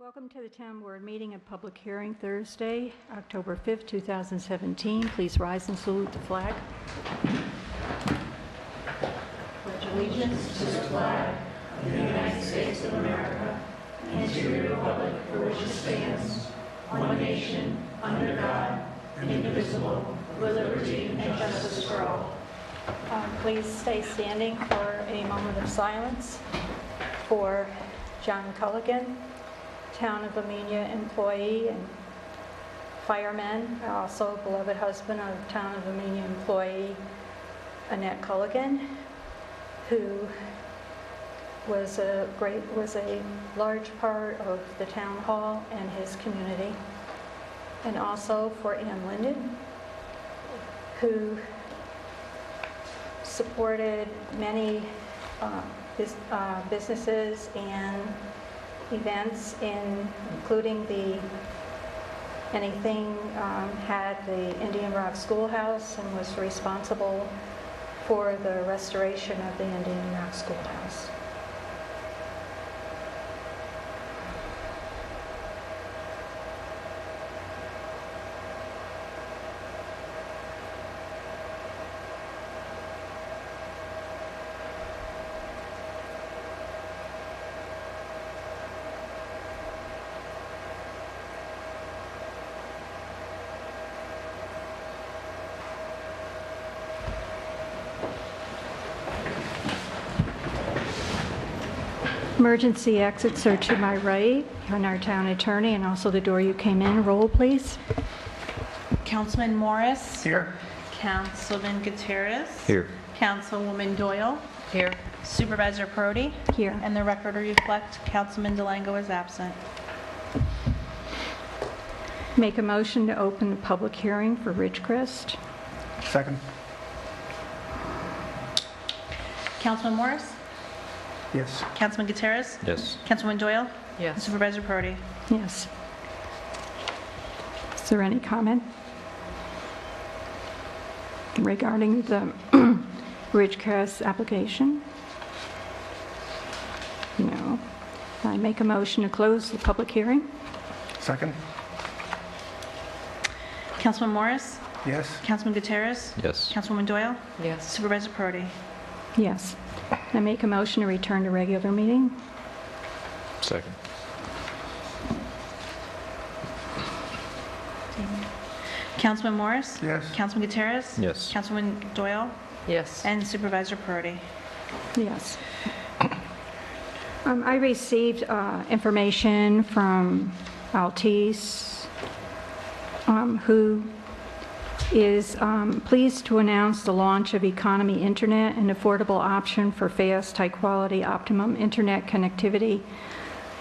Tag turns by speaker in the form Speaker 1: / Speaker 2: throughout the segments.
Speaker 1: Welcome to the Town Board meeting and public hearing Thursday, October 5th, 2017. Please rise and salute the flag. Pledge allegiance to the flag of the United States of America and to the republic for which it stands, one nation, under God, indivisible, with liberty and justice for all. Please stay standing for a moment of silence for John Culligan, Town of Amenia employee and fireman, also beloved husband of Town of Amenia employee Annette Culligan, who was a large part of the town hall and his community, and also for Ann Linden, who supported many businesses and events, including had the Indian Rock Schoolhouse and was responsible for the restoration of the Indian Rock Schoolhouse. Emergency exits are to my right, and our town attorney, and also the door you came in. Roll, please.
Speaker 2: Councilman Morris.
Speaker 3: Here.
Speaker 2: Councilman Gutierrez.
Speaker 3: Here.
Speaker 2: Councilwoman Doyle.
Speaker 4: Here.
Speaker 2: Supervisor Prodi.
Speaker 1: Here.
Speaker 2: And the record will reflect Councilman DeLango is absent.
Speaker 1: Make a motion to open the public hearing for Ridgecrest.
Speaker 3: Second.
Speaker 2: Councilman Morris.
Speaker 3: Yes.
Speaker 2: Councilman Gutierrez.
Speaker 3: Yes.
Speaker 2: Councilwoman Doyle.
Speaker 4: Yes.
Speaker 2: And Supervisor Prodi.
Speaker 1: Yes. Is there any comment regarding the Ridgecrest application? No. I make a motion to close the public hearing.
Speaker 3: Second.
Speaker 2: Councilman Morris.
Speaker 3: Yes.
Speaker 2: Councilman Gutierrez.
Speaker 3: Yes.
Speaker 2: Councilwoman Doyle.
Speaker 4: Yes.
Speaker 2: Supervisor Prodi.
Speaker 1: Yes. I make a motion to return to regular meeting.
Speaker 3: Second.
Speaker 2: Councilman Morris.
Speaker 3: Yes.
Speaker 2: Councilman Gutierrez.
Speaker 3: Yes.
Speaker 2: Councilwoman Doyle.
Speaker 4: Yes.
Speaker 2: And Supervisor Prodi.
Speaker 1: Yes. I received information from Altice, who is pleased to announce the launch of Economy Internet, an affordable option for fast, high-quality, optimum internet connectivity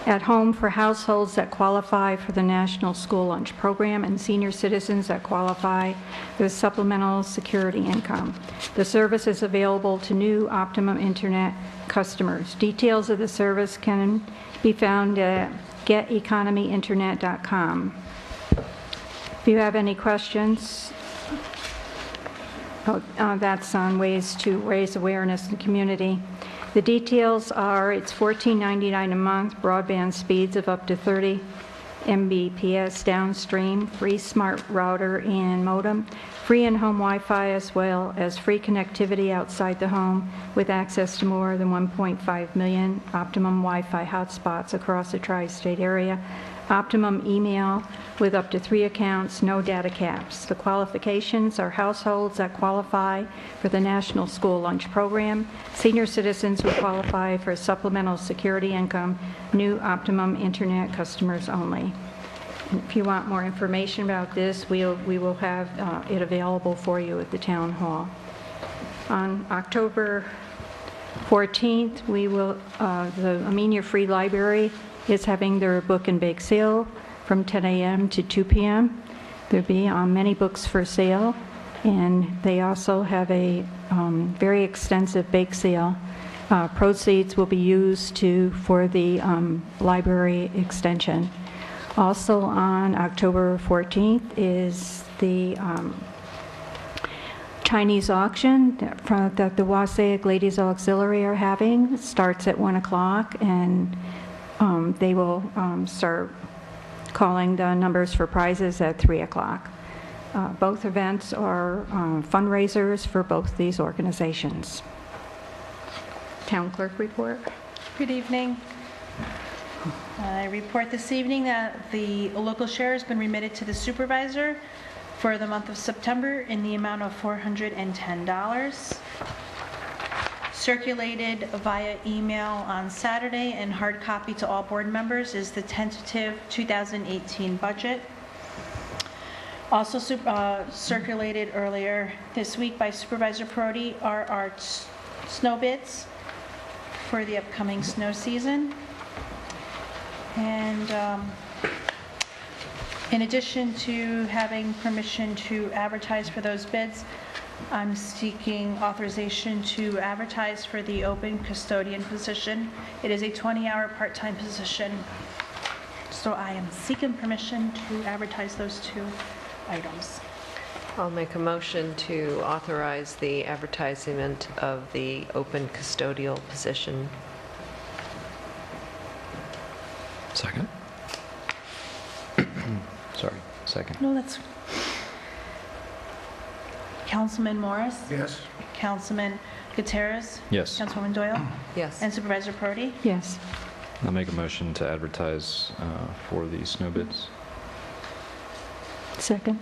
Speaker 1: at home for households that qualify for the National School Lunch Program and senior citizens that qualify for supplemental security income. The service is available to new Optimum Internet customers. Details of the service can be found at geteconomyinternet.com. If you have any questions, that's on ways to raise awareness in the community. The details are it's $14.99 a month, broadband speeds of up to 30 Mbps downstream, free smart router and modem, free in-home Wi-Fi, as well as free connectivity outside the home with access to more than 1.5 million Optimum Wi-Fi hotspots across the tri-state area, Optimum email with up to 3 accounts, no data caps. The qualifications are households that qualify for the National School Lunch Program, senior citizens who qualify for supplemental security income, new Optimum Internet customers only. And if you want more information about this, we will have it available for you at the Town Hall. On October 14th, the Amenia Free Library is having their book and bake sale from 10 a.m. to 2 p.m. There'll be many books for sale, and they also have a very extensive bake sale. Proceeds will be used for the library extension. Also on October 14th is the Chinese auction that the Wassaic Ladies Auxiliary are having. It starts at 1 o'clock, and They will start calling the numbers for prizes at 3 o'clock. Both events are fundraisers for both these organizations. Town clerk report.
Speaker 2: Good evening. I report this evening that the local share has been remitted to the supervisor for the month of September in the amount of $410. Circulated via email on Saturday and hard copy to all board members is the tentative 2018 budget. Also circulated earlier this week by Supervisor Prodi are our snow bids for the upcoming snow season. And in addition to having permission to advertise for those bids, I'm seeking authorization to advertise for the open custodian position. It is a 20-hour part-time position. So I am seeking permission to advertise those two items.
Speaker 4: I'll make a motion to authorize the advertisement of the open custodial position.
Speaker 3: Second. Sorry, second.
Speaker 2: No, that's... Councilman Morris?
Speaker 3: Yes.
Speaker 2: Councilman Gutierrez?
Speaker 3: Yes.
Speaker 2: Councilwoman Doyle?
Speaker 4: Yes.
Speaker 2: And Supervisor Prodi?
Speaker 1: Yes.
Speaker 3: I'll make a motion to advertise for the snow bids.
Speaker 1: Second.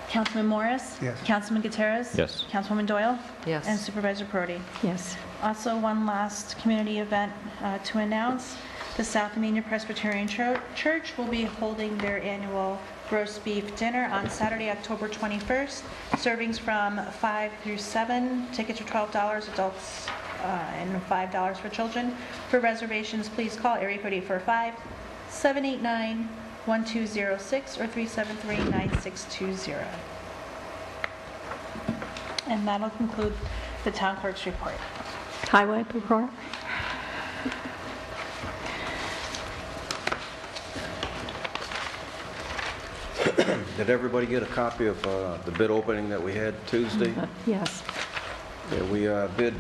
Speaker 2: Councilman Morris?
Speaker 3: Yes.
Speaker 2: Councilman Gutierrez?
Speaker 3: Yes.
Speaker 2: Councilwoman Doyle?
Speaker 4: Yes.
Speaker 2: And Supervisor Prodi?
Speaker 1: Yes.
Speaker 2: Also, one last community event to announce. The South Amenia Presbyterian Church will be holding their annual roast beef dinner on Saturday, October 21st. Servings from 5 through 7. Tickets are $12, adults, and $5 for children. For reservations, please call area code 845-789-1206 or 373-9620. And that'll conclude the town clerk's report.
Speaker 1: Highway report.
Speaker 5: Did everybody get a copy of the bid opening that we had Tuesday?
Speaker 1: Yes.
Speaker 5: Yeah, we bid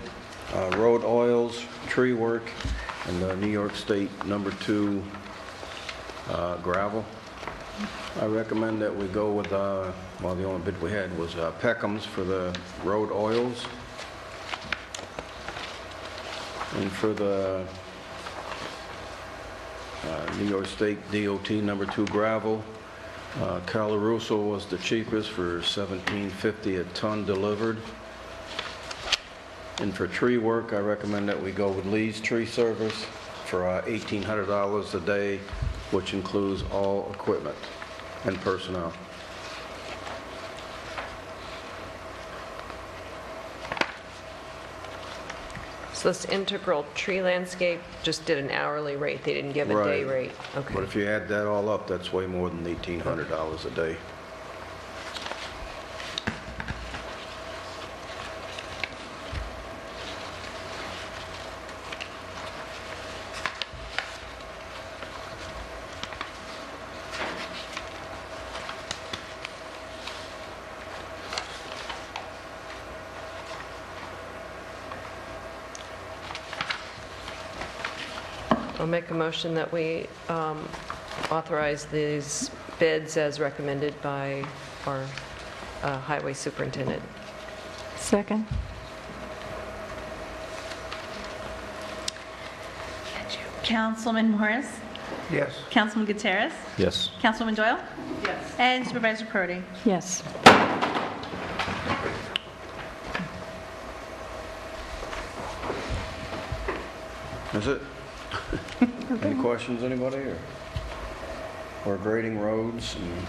Speaker 5: road oils, tree work, and the New York State #2 gravel. I recommend that we go with, well, the only bid we had was Peckham's for the road oils. And for the New York State DOT #2 gravel, Calaruso was the cheapest for $17.50 a ton delivered. And for tree work, I recommend that we go with Lee's Tree Service for $1,800 a day, which includes all equipment and personnel.
Speaker 4: So this Integral Tree Landscape just did an hourly rate, they didn't give a day
Speaker 5: Right.
Speaker 4: rate? Okay.
Speaker 5: But if you add that all up, that's way more than $1,800 a day.
Speaker 4: I'll make a motion that we authorize these bids as recommended by our highway superintendent.
Speaker 1: Second.
Speaker 2: Councilman Morris?
Speaker 3: Yes.
Speaker 2: Councilman Gutierrez?
Speaker 3: Yes.
Speaker 2: Councilwoman Doyle? Yes. And Supervisor Prodi?
Speaker 1: Yes.
Speaker 5: Is it? Any questions, anybody, or grading roads? And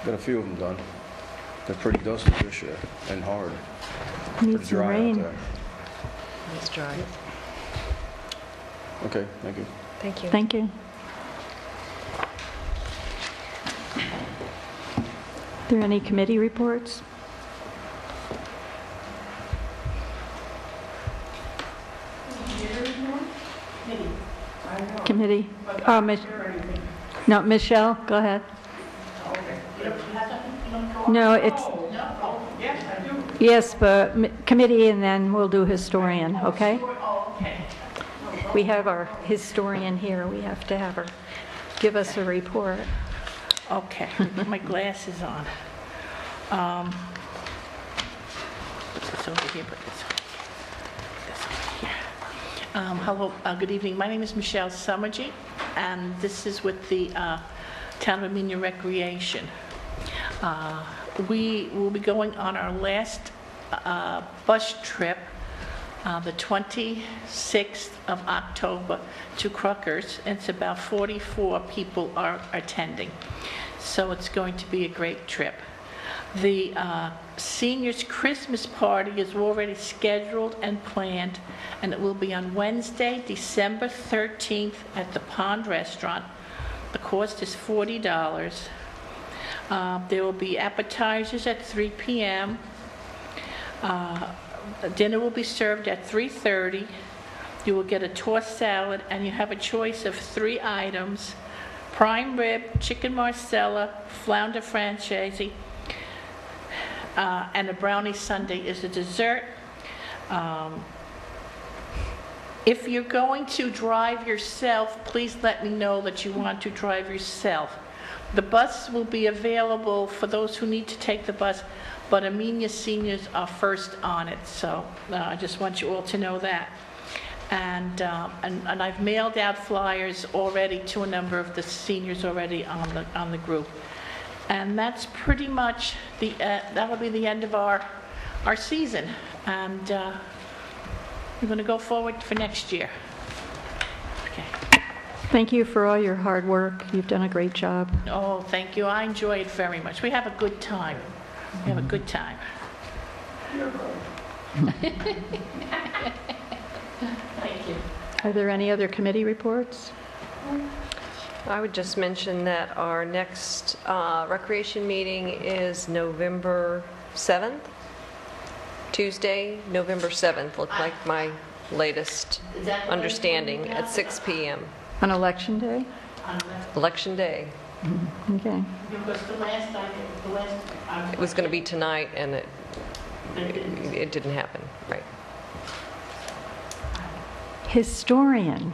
Speaker 5: got a few of them done. They're pretty dusty this year and hard.
Speaker 1: Need
Speaker 5: Pretty
Speaker 1: some
Speaker 5: dry out
Speaker 1: rain.
Speaker 5: there.
Speaker 4: Let's try.
Speaker 5: Okay, thank you.
Speaker 4: Thank you.
Speaker 1: Thank you. Are there any committee reports? Committee? No, Michelle, go ahead. No, it's... Yes, but committee and then we'll do historian, okay?
Speaker 6: Oh, okay.
Speaker 1: We have our historian here. We have to have her give us a report.
Speaker 6: Okay, put my glasses on. Put this over here, put this over here. Hello, good evening. My name is Michelle Summergy, and this is with the Town of Amenia Recreation. We will be going on our last bus trip, the 26th of October to Crookers. It's about 44 people are attending, so it's going to be a great trip. The seniors' Christmas party is already scheduled and planned, and it will be on Wednesday, December 13th at the Pond Restaurant. The cost is $40. There will be appetizers at 3 p.m. Dinner will be served at 3:30. You will get a tossed salad, and you have a choice of 3 items: prime rib, chicken marsala, flounder franchise, and a brownie sundae is a dessert. If you're going to drive yourself, please let me know that you want to drive yourself. The bus will be available for those who need to take the bus, but Amenia seniors are first on it, so I just want you all to know that. And I've mailed out flyers already to a number of the seniors already on the group. And that's pretty much that'll be the end of our season, and we're going to go forward for next year. Okay.
Speaker 1: Thank you for all your hard work. You've done a great job.
Speaker 6: Oh, thank you. I enjoy it very much. We have a good time. We have a good time. Thank you.
Speaker 1: Are there any other committee reports?
Speaker 4: I would just mention that our next recreation meeting is November 7th, Tuesday, November 7th, looked like my latest understanding, at 6 p.m.
Speaker 1: On Election Day?
Speaker 4: Election day.
Speaker 1: Okay.
Speaker 6: Because the last
Speaker 4: It was going to be tonight, and it didn't happen, right?
Speaker 1: Historian.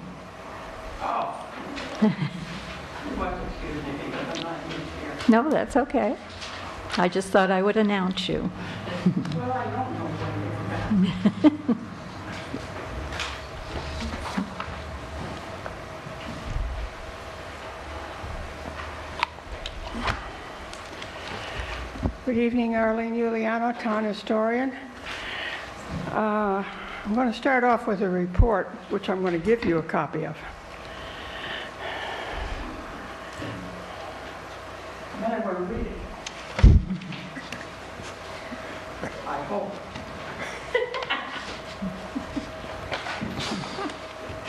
Speaker 1: No, that's okay. I just thought I would announce you.
Speaker 6: Well, I don't know what you're about.
Speaker 7: Good evening, Arlene Giuliano, town historian. I'm going to start off with a report, which I'm going to give you a copy of. Then I'm going to read it. I hope.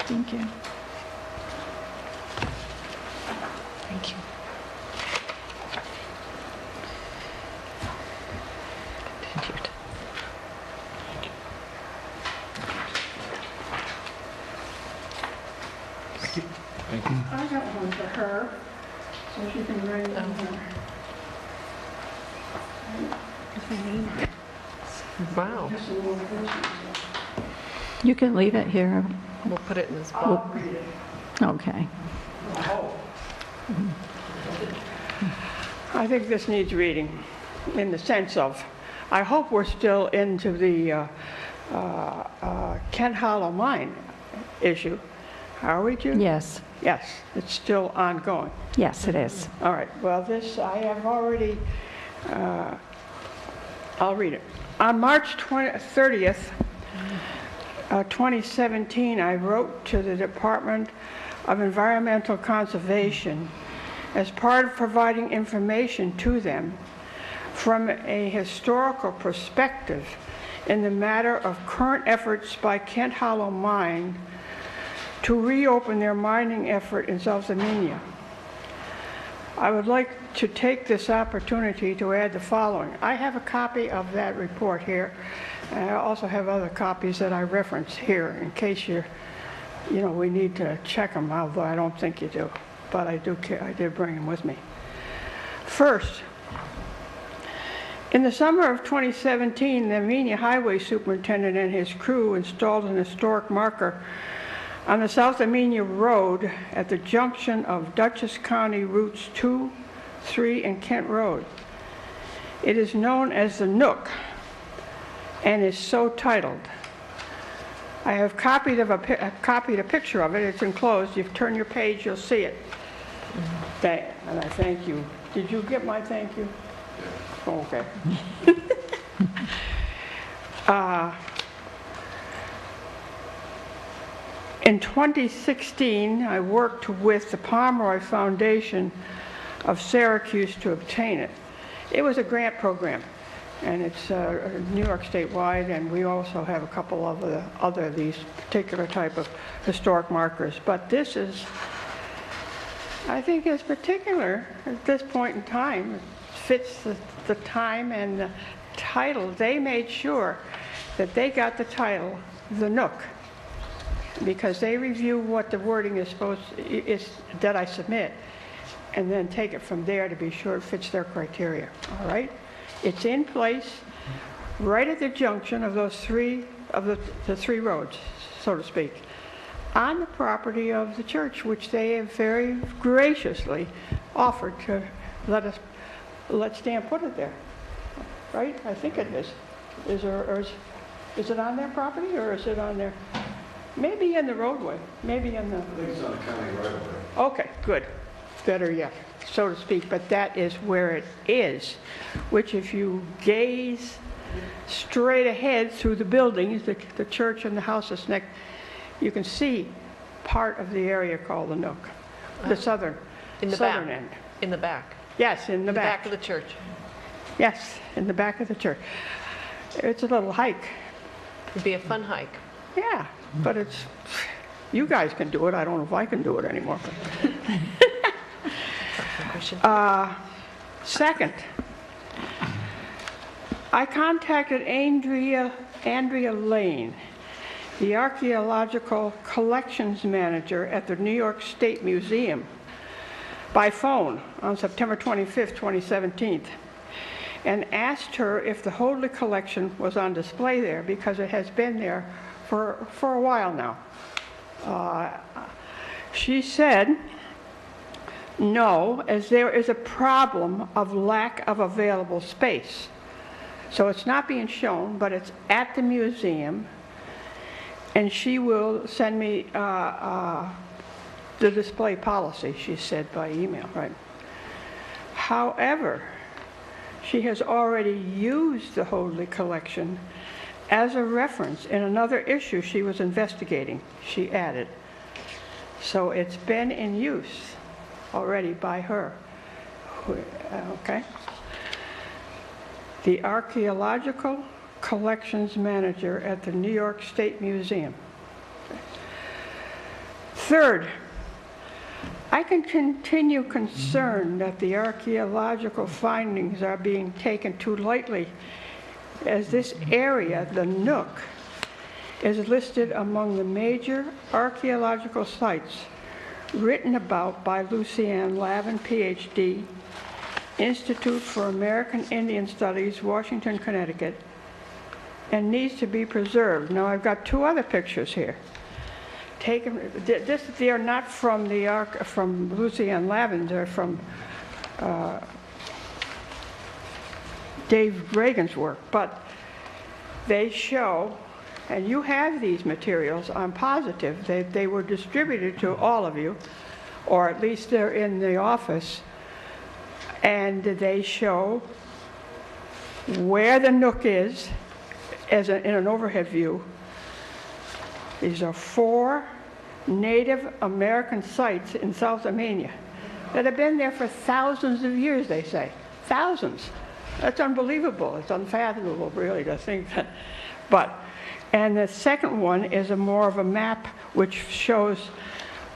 Speaker 1: Thank you.
Speaker 4: Thank you.
Speaker 7: I got one for her, so she can write it on her.
Speaker 4: Wow.
Speaker 7: Just a little version.
Speaker 1: You can leave it here.
Speaker 4: We'll put it in this book.
Speaker 7: I'll read it.
Speaker 1: Okay.
Speaker 7: I think this needs reading in the sense of, I hope we're still into the Kent Hollow mine issue. Are we, Jude?
Speaker 1: Yes.
Speaker 7: Yes, it's still ongoing.
Speaker 1: Yes, it is.
Speaker 7: All right, well, this, I have already, I'll read it. On March 30th, 2017, I wrote to the Department of Environmental Conservation as part of providing information to them from a historical perspective in the matter of current efforts by Kent Hollow Mine to reopen their mining effort in South Amenia. I would like to take this opportunity to add the following. I have a copy of that report here, and I also have other copies that I reference here in case we need to check them, although I don't think you do, but I did bring them with me. First, In the summer of 2017, the Amenia Highway Superintendent and his crew installed an historic marker on the South Amenia Road at the junction of Dutchess County Routes 2, 3, and Kent Road. It is known as the Nook and is so titled. I have copied a picture of it. It's enclosed. If you turn your page, you'll see it. And I thank you. Did you get my thank you? Oh, okay. In 2016, I worked with the Pomeroy Foundation of Syracuse to obtain it. It was a grant program, and it's New York statewide, and we also have a couple of other these particular type of historic markers. But this is, I think, is particular at this point in time. It fits the time and the title. They made sure that they got the title, The Nook, because they review what the wording is that I submit, and then take it from there to be sure it fits their criteria. All right? It's in place right at the junction of those the three roads, so to speak, on the property of the church, which they have very graciously offered to let Stan put it there. Right? I think it is. Is it on their property, or is it on their? Maybe in the roadway. Maybe in the.
Speaker 5: I think it's on the county right away.
Speaker 7: Okay, good. Better yet, so to speak. But that is where it is, which if you gaze straight ahead through the buildings, the church and the houses next, you can see part of the area called the Nook, the southern end.
Speaker 4: In the back.
Speaker 7: Yes, in the back.
Speaker 4: Back of the church.
Speaker 7: Yes, in the back of the church. It's a little hike.
Speaker 4: It'd be a fun hike.
Speaker 7: Yeah, but you guys can do it. I don't know if I can do it anymore. Second, I contacted Andrea Lane, the archaeological collections manager at the New York State Museum, by phone on September 25th, 2017, and asked her if the Hoadley collection was on display there, because it has been there for a while now. She said no, as there is a problem of lack of available space. So it's not being shown, but it's at the museum, and she will send me the display policy, she said by email, right? However, she has already used the Hoadley collection as a reference in another issue she was investigating, she added. So it's been in use already by her. Okay? The archaeological collections manager at the New York State Museum. Third, I can continue concerned that the archaeological findings are being taken too lightly, as this area, the Nook, is listed among the major archaeological sites written about by Lucianne Lavin, PhD, Institute for American Indian Studies, Washington, Connecticut, and needs to be preserved. Now I've got two other pictures here. They are not from from Lucianne Lavin, they're from Dave Reagan's work, but they show, and you have these materials, I'm positive, they were distributed to all of you, or at least they're in the office, and they show where the Nook is in an overhead view. These are 4 Native American sites in South Amenia that have been there for thousands of years, they say. Thousands. That's unbelievable. It's unfathomable, really, to think that. And the second one is more of a map which shows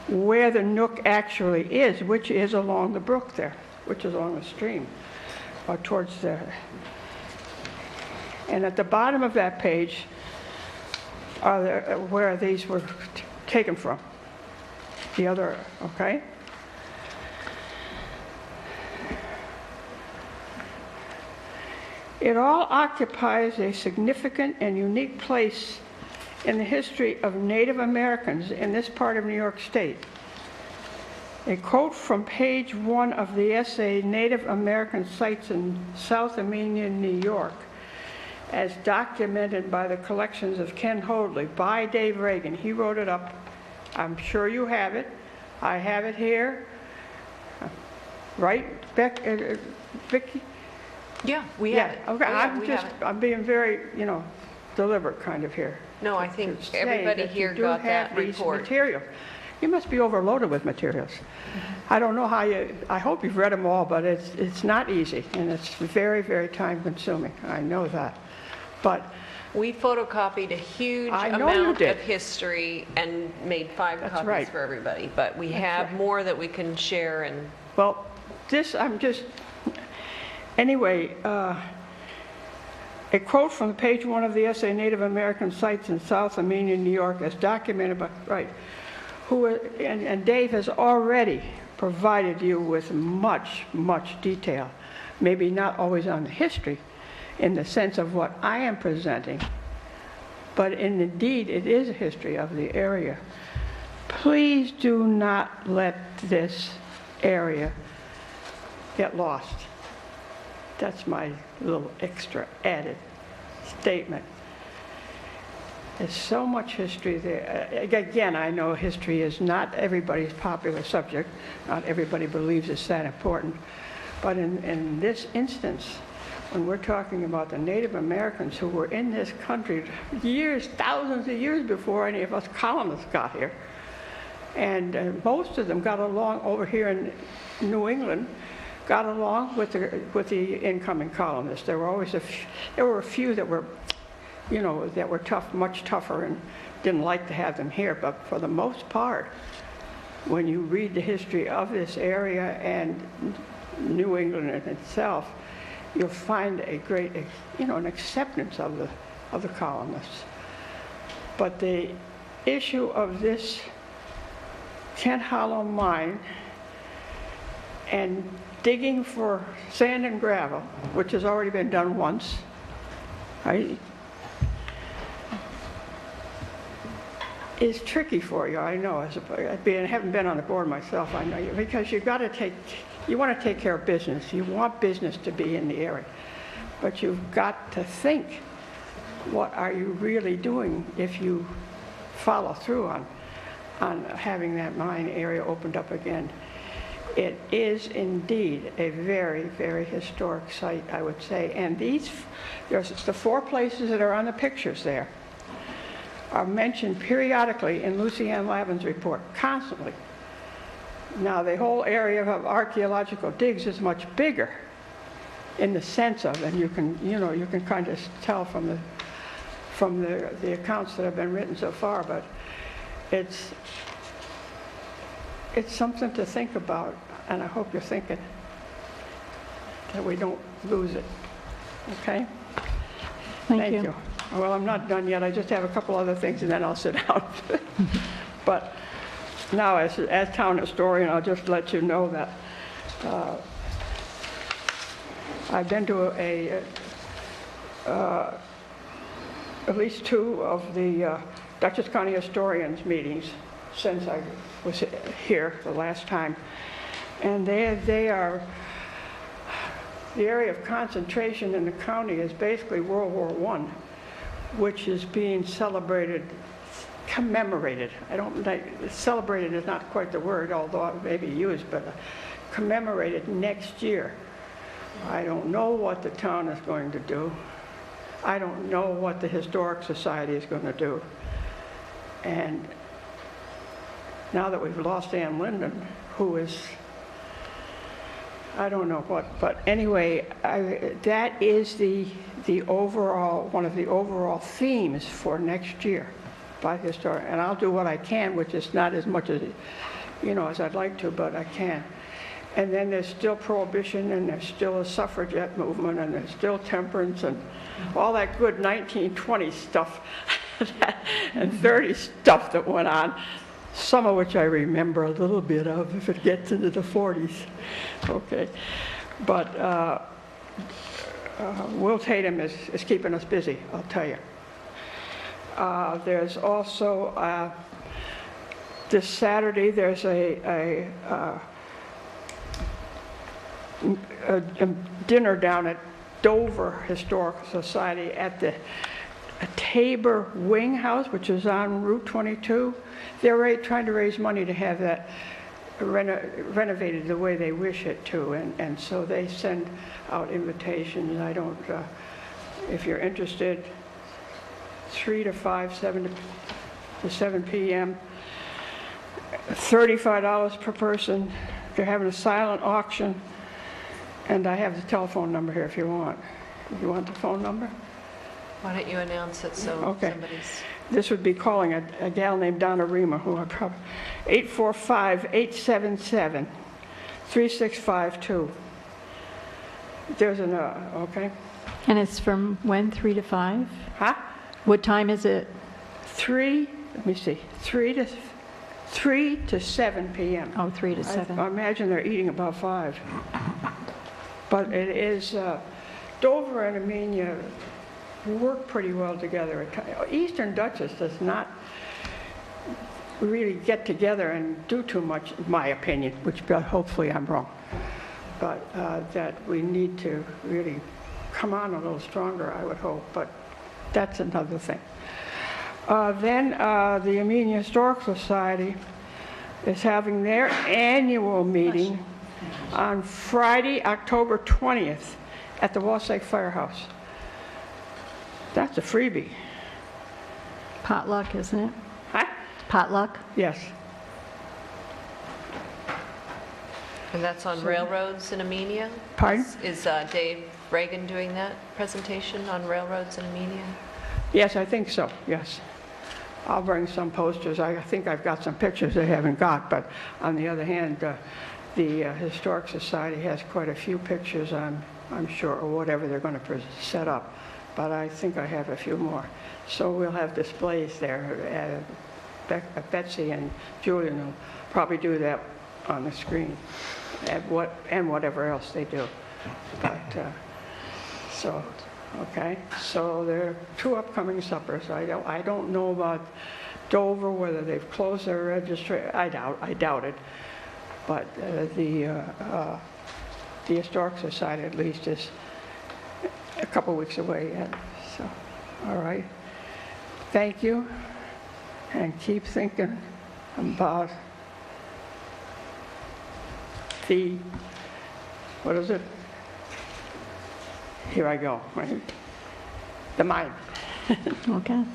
Speaker 7: where the Nook actually is, which is along the brook there, which is along the stream, or towards the. And at the bottom of that page are where these were taken from. The other, okay? It all occupies a significant and unique place in the history of Native Americans in this part of New York State. A quote from page 1 of the essay, Native American Sites in South Amenia, New York, as documented by the collections of Ken Hoadley by Dave Reagan. He wrote it up. I'm sure you have it. I have it here. Right, Vicki?
Speaker 4: Yeah, we have it.
Speaker 7: Okay,
Speaker 4: Oh, yeah, we have it.
Speaker 7: I'm being very, deliberate kind of here.
Speaker 4: No, I think
Speaker 7: to say
Speaker 4: everybody
Speaker 7: that
Speaker 4: here
Speaker 7: you do
Speaker 4: got
Speaker 7: have
Speaker 4: that
Speaker 7: these
Speaker 4: report.
Speaker 7: materials. You must be overloaded with materials. I don't know how I hope you've read them all, but it's not easy, and it's very, very time consuming. I know that. But
Speaker 4: We photocopied a huge
Speaker 7: I know you
Speaker 4: amount
Speaker 7: did.
Speaker 4: of history and made 5
Speaker 7: That's
Speaker 4: copies
Speaker 7: right.
Speaker 4: for everybody, but we have
Speaker 7: right.
Speaker 4: more that we can share and
Speaker 7: well, anyway, a quote from page 1 of the essay, Native American Sites in South Amenia, New York, as documented by, and Dave has already provided you with much, much detail, maybe not always on the history in the sense of what I am presenting, but indeed it is a history of the area. Please do not let this area get lost. That's my little extra added statement. There's so much history there. Again, I know history is not everybody's popular subject. Not everybody believes it's that important. But in this instance, when we're talking about the Native Americans who were in this country years, thousands of years before any of us colonists got here, and most of them got along over here in New England, got along with the incoming colonists. There were a few that were, that were tough, much tougher, and didn't like to have them here. But for the most part, when you read the history of this area and New England in itself, you'll find a great, an acceptance of the colonists. But the issue of this Kent Hollow mine and digging for sand and gravel, which has already been done once, right, is tricky for you, I know. I haven't been on the board myself, I know you, because you want to take care of business. You want business to be in the area. But you've got to think, what are you really doing if you follow through on having that mine area opened up again? It is indeed a very, very historic site, I would say. And there's the 4 places that are on the pictures there are mentioned periodically in Lucy Ann Lavin's report, constantly. Now, the whole area of archaeological digs is much bigger in the sense of, and you can kind of tell from the accounts that have been written so far, but it's something to think about, and I hope you're thinking that we don't lose it. Okay?
Speaker 1: Thank you.
Speaker 7: Well, I'm not done yet. I just have a couple other things, and then I'll sit down. But now, as town historian, I'll just let you know that I've been to at least 2 of the Dutchess County Historians meetings since I was here the last time. And they are, the area of concentration in the county is basically World War I, which is being commemorated. Celebrated is not quite the word, although it may be used, but commemorated next year. I don't know what the town is going to do. I don't know what the Historic Society is going to do. And now that we've lost Ann Linden, who is, I don't know what, but anyway, that is the overall, one of the overall themes for next year by the historian. And I'll do what I can, which is not as much as, as I'd like to, but I can. And then there's still prohibition, and there's still a suffragette movement, and there's still temperance, and all that good 1920 stuff and 30 stuff that went on, some of which I remember a little bit of if it gets into the 40s. Okay. But Will Tatum is keeping us busy, I'll tell you. There's also, this Saturday, there's a dinner down at Dover Historical Society at the Tabor Wing House, which is on Route 22. They're trying to raise money to have that renovated the way they wish it to, and so they send out invitations. I don't, if you're interested, 3 to 5, 7 to 7 p.m., $35 per person. They're having a silent auction, and I have the telephone number here if you want. You want the phone number?
Speaker 4: Why don't you announce it so
Speaker 7: Okay.
Speaker 4: somebody's...
Speaker 7: This would be calling a gal named Donna Rima, who I probably, 845-877-3652. There's an, okay.
Speaker 1: And it's from when, 3 to 5?
Speaker 7: Huh?
Speaker 1: What time is it?
Speaker 7: 3 to 7 p.m.
Speaker 1: Oh, 3 to 7.
Speaker 7: I imagine they're eating about 5. But it is, Dover and Amenia work pretty well together. Eastern Dutchess does not really get together and do too much, in my opinion, which hopefully I'm wrong. But that we need to really come on a little stronger, I would hope, but that's another thing. Then the Amenia Historical Society is having their annual meeting on Friday, October 20th at the Wasack Firehouse. That's a freebie.
Speaker 1: Potluck, isn't it?
Speaker 7: Huh?
Speaker 1: Potluck?
Speaker 7: Yes.
Speaker 4: And that's on railroads in Amenia?
Speaker 7: Pardon?
Speaker 4: Is Dave Reagan doing that presentation on railroads in Amenia?
Speaker 7: Yes, I think so, yes. I'll bring some posters. I think I've got some pictures they haven't got, but on the other hand, the Historic Society has quite a few pictures, I'm sure, or whatever they're going to set up. But I think I have a few more. So we'll have displays there. Betsy and Julian will probably do that on the screen, and whatever else they do. But, so, okay. So there are 2 upcoming suppers. I don't know about Dover, whether they've closed their registry. I doubt it. But the Historic Society, at least, is a couple weeks away yet. So, all right. Thank you, and keep thinking about the, what is it? Here I go, right? The mind.
Speaker 1: Okay.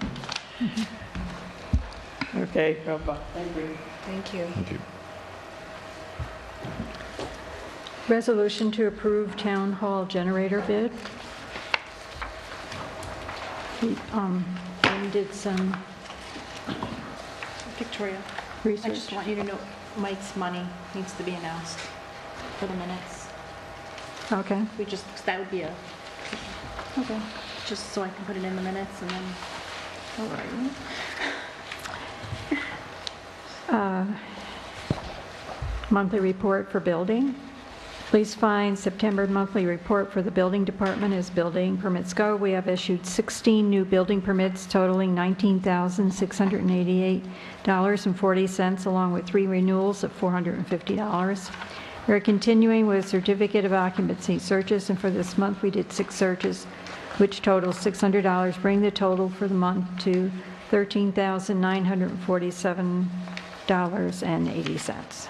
Speaker 7: Okay, bye-bye. Thank you.
Speaker 4: Thank you.
Speaker 3: Thank you.
Speaker 1: Resolution to approve town hall generator bid. We did some
Speaker 2: Victoria, I
Speaker 1: research.
Speaker 2: just want you to know Mike's money needs to be announced for the minutes.
Speaker 1: Okay,
Speaker 2: That would be
Speaker 1: okay.
Speaker 2: just so I can put it in the minutes and then.
Speaker 1: All right. Monthly report for building. Please find September monthly report for the building department as building permits go. We have issued 16 new building permits totaling $19,688.40, along with 3 renewals of $450. We're continuing with certificate of occupancy searches, and for this month we did 6 searches, which totals $600, bringing the total for the month to $13,947.80.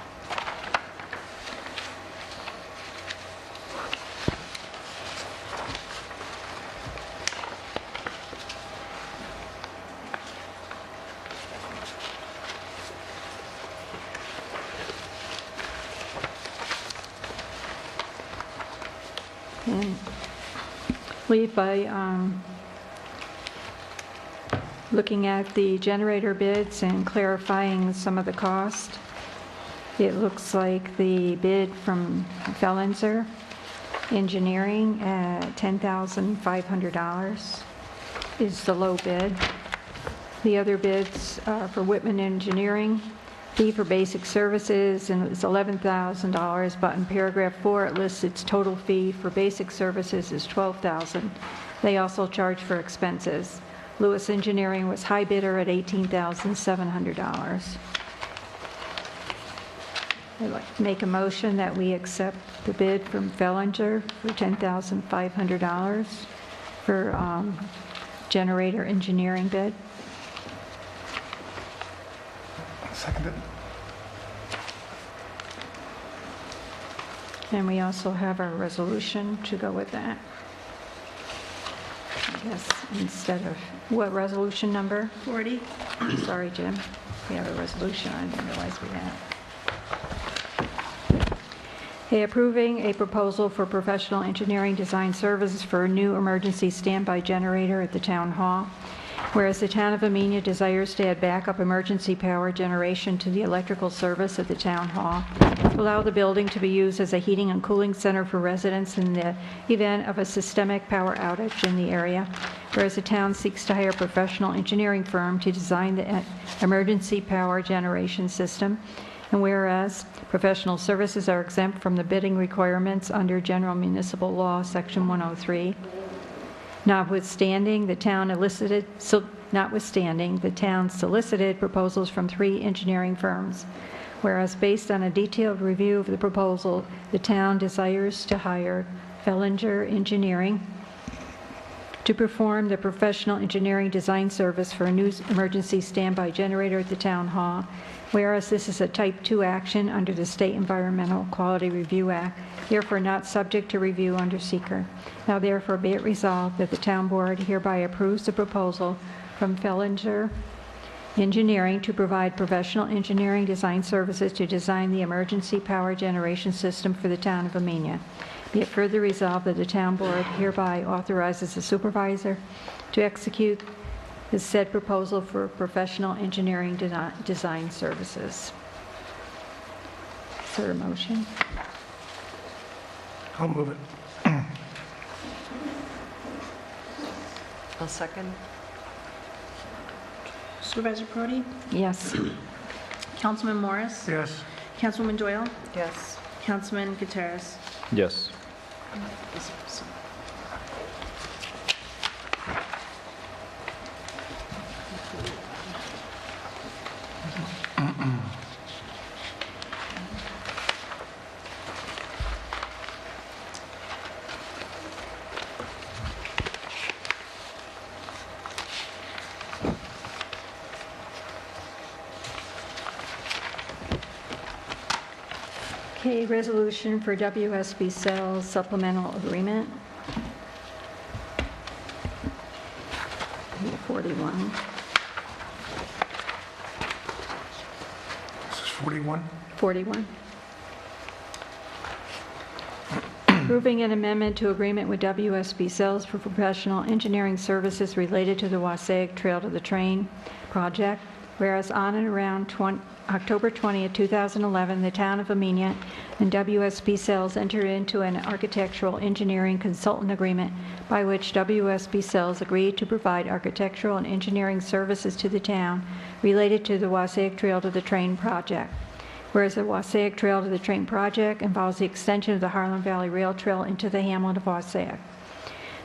Speaker 1: And leave by looking at the generator bids and clarifying some of the cost. It looks like the bid from Fellenzer Engineering at $10,500 is the low bid. The other bids are for Whitman Engineering, fee for basic services, and it's $11,000, but in paragraph 4, it lists its total fee for basic services is $12,000. They also charge for expenses. Lewis Engineering was high bidder at $18,700. I'd like to make a motion that we accept the bid from Fellinger for $10,500 for generator engineering bid.
Speaker 8: Seconded.
Speaker 1: And we also have our resolution to go with that. I guess instead of, what resolution number?
Speaker 2: 40.
Speaker 1: Sorry, Jim. We have a resolution. I didn't realize we had. Okay, approving a proposal for professional engineering design services for a new emergency standby generator at the town hall. Whereas the town of Amenia desires to add backup emergency power generation to the electrical service at the town hall, to allow the building to be used as a heating and cooling center for residents in the event of a systemic power outage in the area. Whereas the town seeks to hire a professional engineering firm to design the emergency power generation system. And whereas professional services are exempt from the bidding requirements under General Municipal Law, Section 103, notwithstanding the town solicited proposals from 3 engineering firms. Whereas based on a detailed review of the proposal, the town desires to hire Fellinger Engineering to perform the professional engineering design service for a new emergency standby generator at the town hall. Whereas this is a Type 2 action under the State Environmental Quality Review Act, therefore not subject to review under seeker. Now therefore be it resolved that the town board hereby approves the proposal from Fellinger Engineering to provide professional engineering design services to design the emergency power generation system for the town of Amenia. Be it further resolved that the town board hereby authorizes the supervisor to execute the said proposal for professional engineering design services. Is there a motion?
Speaker 8: I'll move it.
Speaker 4: I'll second.
Speaker 2: Supervisor Prodi?
Speaker 1: Yes.
Speaker 2: Councilman Morris?
Speaker 8: Yes.
Speaker 2: Councilwoman Doyle?
Speaker 4: Yes.
Speaker 2: Councilman Gutierrez?
Speaker 3: Yes.
Speaker 1: Okay, resolution for WSB Cells supplemental agreement. 41.
Speaker 8: This is 41.
Speaker 1: 41. Approving an amendment to agreement with WSB Cells for professional engineering services related to the Wassaic Trail to the Train project, whereas on and around October 20, 2011, the town of Amenia and WSB Cells entered into an architectural engineering consultant agreement by which WSB Cells agreed to provide architectural and engineering services to the town related to the Wassaic Trail to the Train project. Whereas the Wassaic Trail to the Train project involves the extension of the Harlem Valley Rail Trail into the hamlet of Wassaic.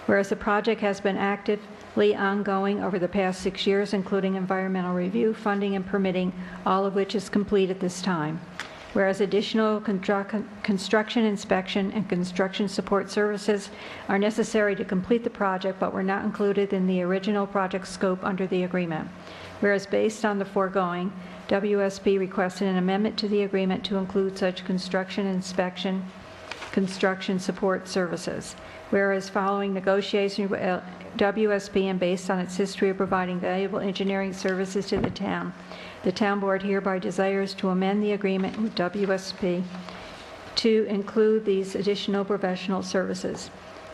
Speaker 1: Whereas the project has been actively ongoing over the past 6 years, including environmental review, funding, and permitting, all of which is complete at this time. Whereas additional construction inspection and construction support services are necessary to complete the project but were not included in the original project scope under the agreement. Whereas based on the foregoing, WSB requested an amendment to the agreement to include such construction inspection, construction support services. Whereas following negotiation with WSB and based on its history of providing valuable engineering services to the town board hereby desires to amend the agreement with WSB to include these additional professional services.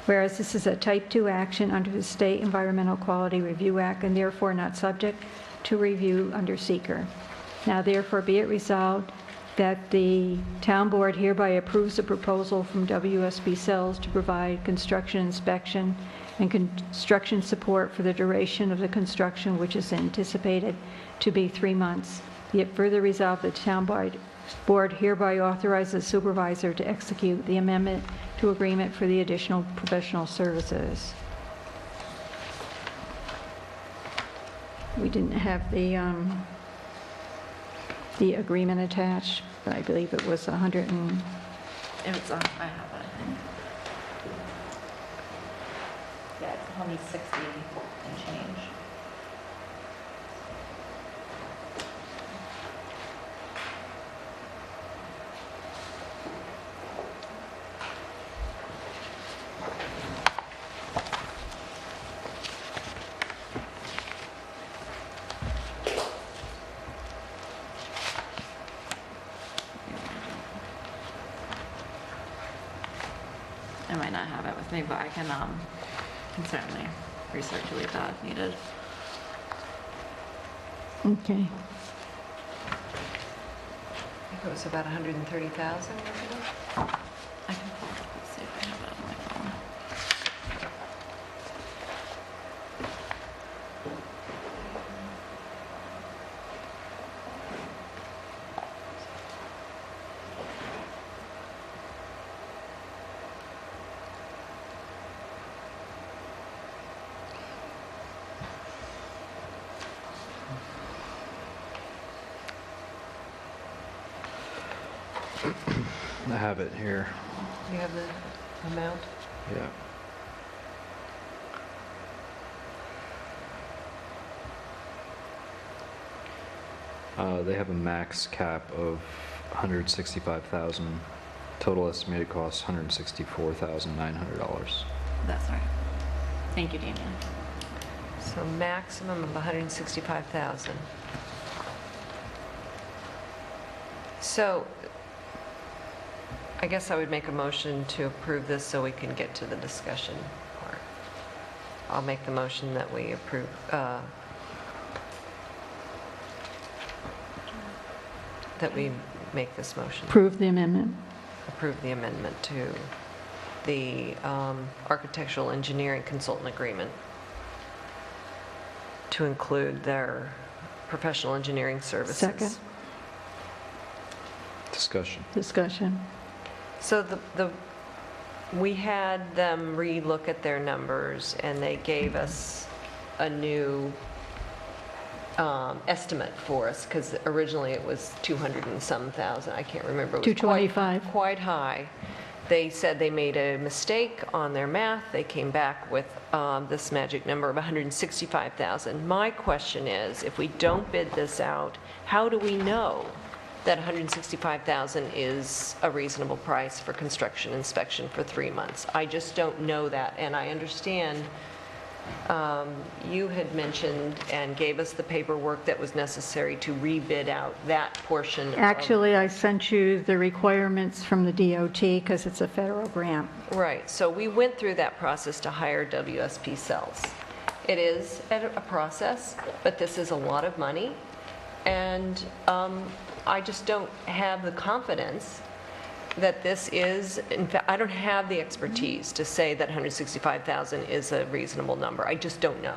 Speaker 1: Whereas this is a Type 2 action under the State Environmental Quality Review Act and therefore not subject to review under seeker. Now therefore be it resolved that the town board hereby approves the proposal from WSB Cells to provide construction inspection and construction support for the duration of the construction, which is anticipated to be 3 months. Be it further resolved, the town board hereby authorizes the supervisor to execute the amendment to agreement for the additional professional services. We didn't have the agreement attached, but I believe it was 100 and...
Speaker 9: It was, I have it, I think. Yeah, it's only 60 and change. I might not have it with me, but I can certainly recirculate that if needed.
Speaker 1: Okay.
Speaker 4: I think it was about 130,000, wasn't it?
Speaker 9: I can pull it up and see if I have it on my phone.
Speaker 3: I have it here.
Speaker 4: You have the amount?
Speaker 3: Yeah. They have a max cap of 165,000. Total estimated cost $164,900.
Speaker 9: That's right. Thank you, Damien.
Speaker 4: So maximum of 165,000. So I guess I would make a motion to approve this so we can get to the discussion part. I'll make the motion that we approve, that we make this motion.
Speaker 1: Approve the amendment.
Speaker 4: Approve the amendment to the architectural engineering consultant agreement to include their professional engineering services.
Speaker 1: Second.
Speaker 3: Discussion.
Speaker 1: Discussion.
Speaker 4: So we had them re-look at their numbers, and they gave us a new estimate for us, because originally it was 200 and some thousand, I can't remember. It was
Speaker 1: 225.
Speaker 4: Quite high. They said they made a mistake on their math. They came back with this magic number of 165,000. My question is, if we don't bid this out, how do we know that 165,000 is a reasonable price for construction inspection for 3 months? I just don't know that, and I understand you had mentioned and gave us the paperwork that was necessary to rebid out that portion.
Speaker 1: Actually, I sent you the requirements from the DOT because it's a federal grant.
Speaker 4: Right, so we went through that process to hire WSP cells. It is a process, but this is a lot of money, and I just don't have the confidence that this is, in fact, I don't have the expertise to say that 165,000 is a reasonable number. I just don't know.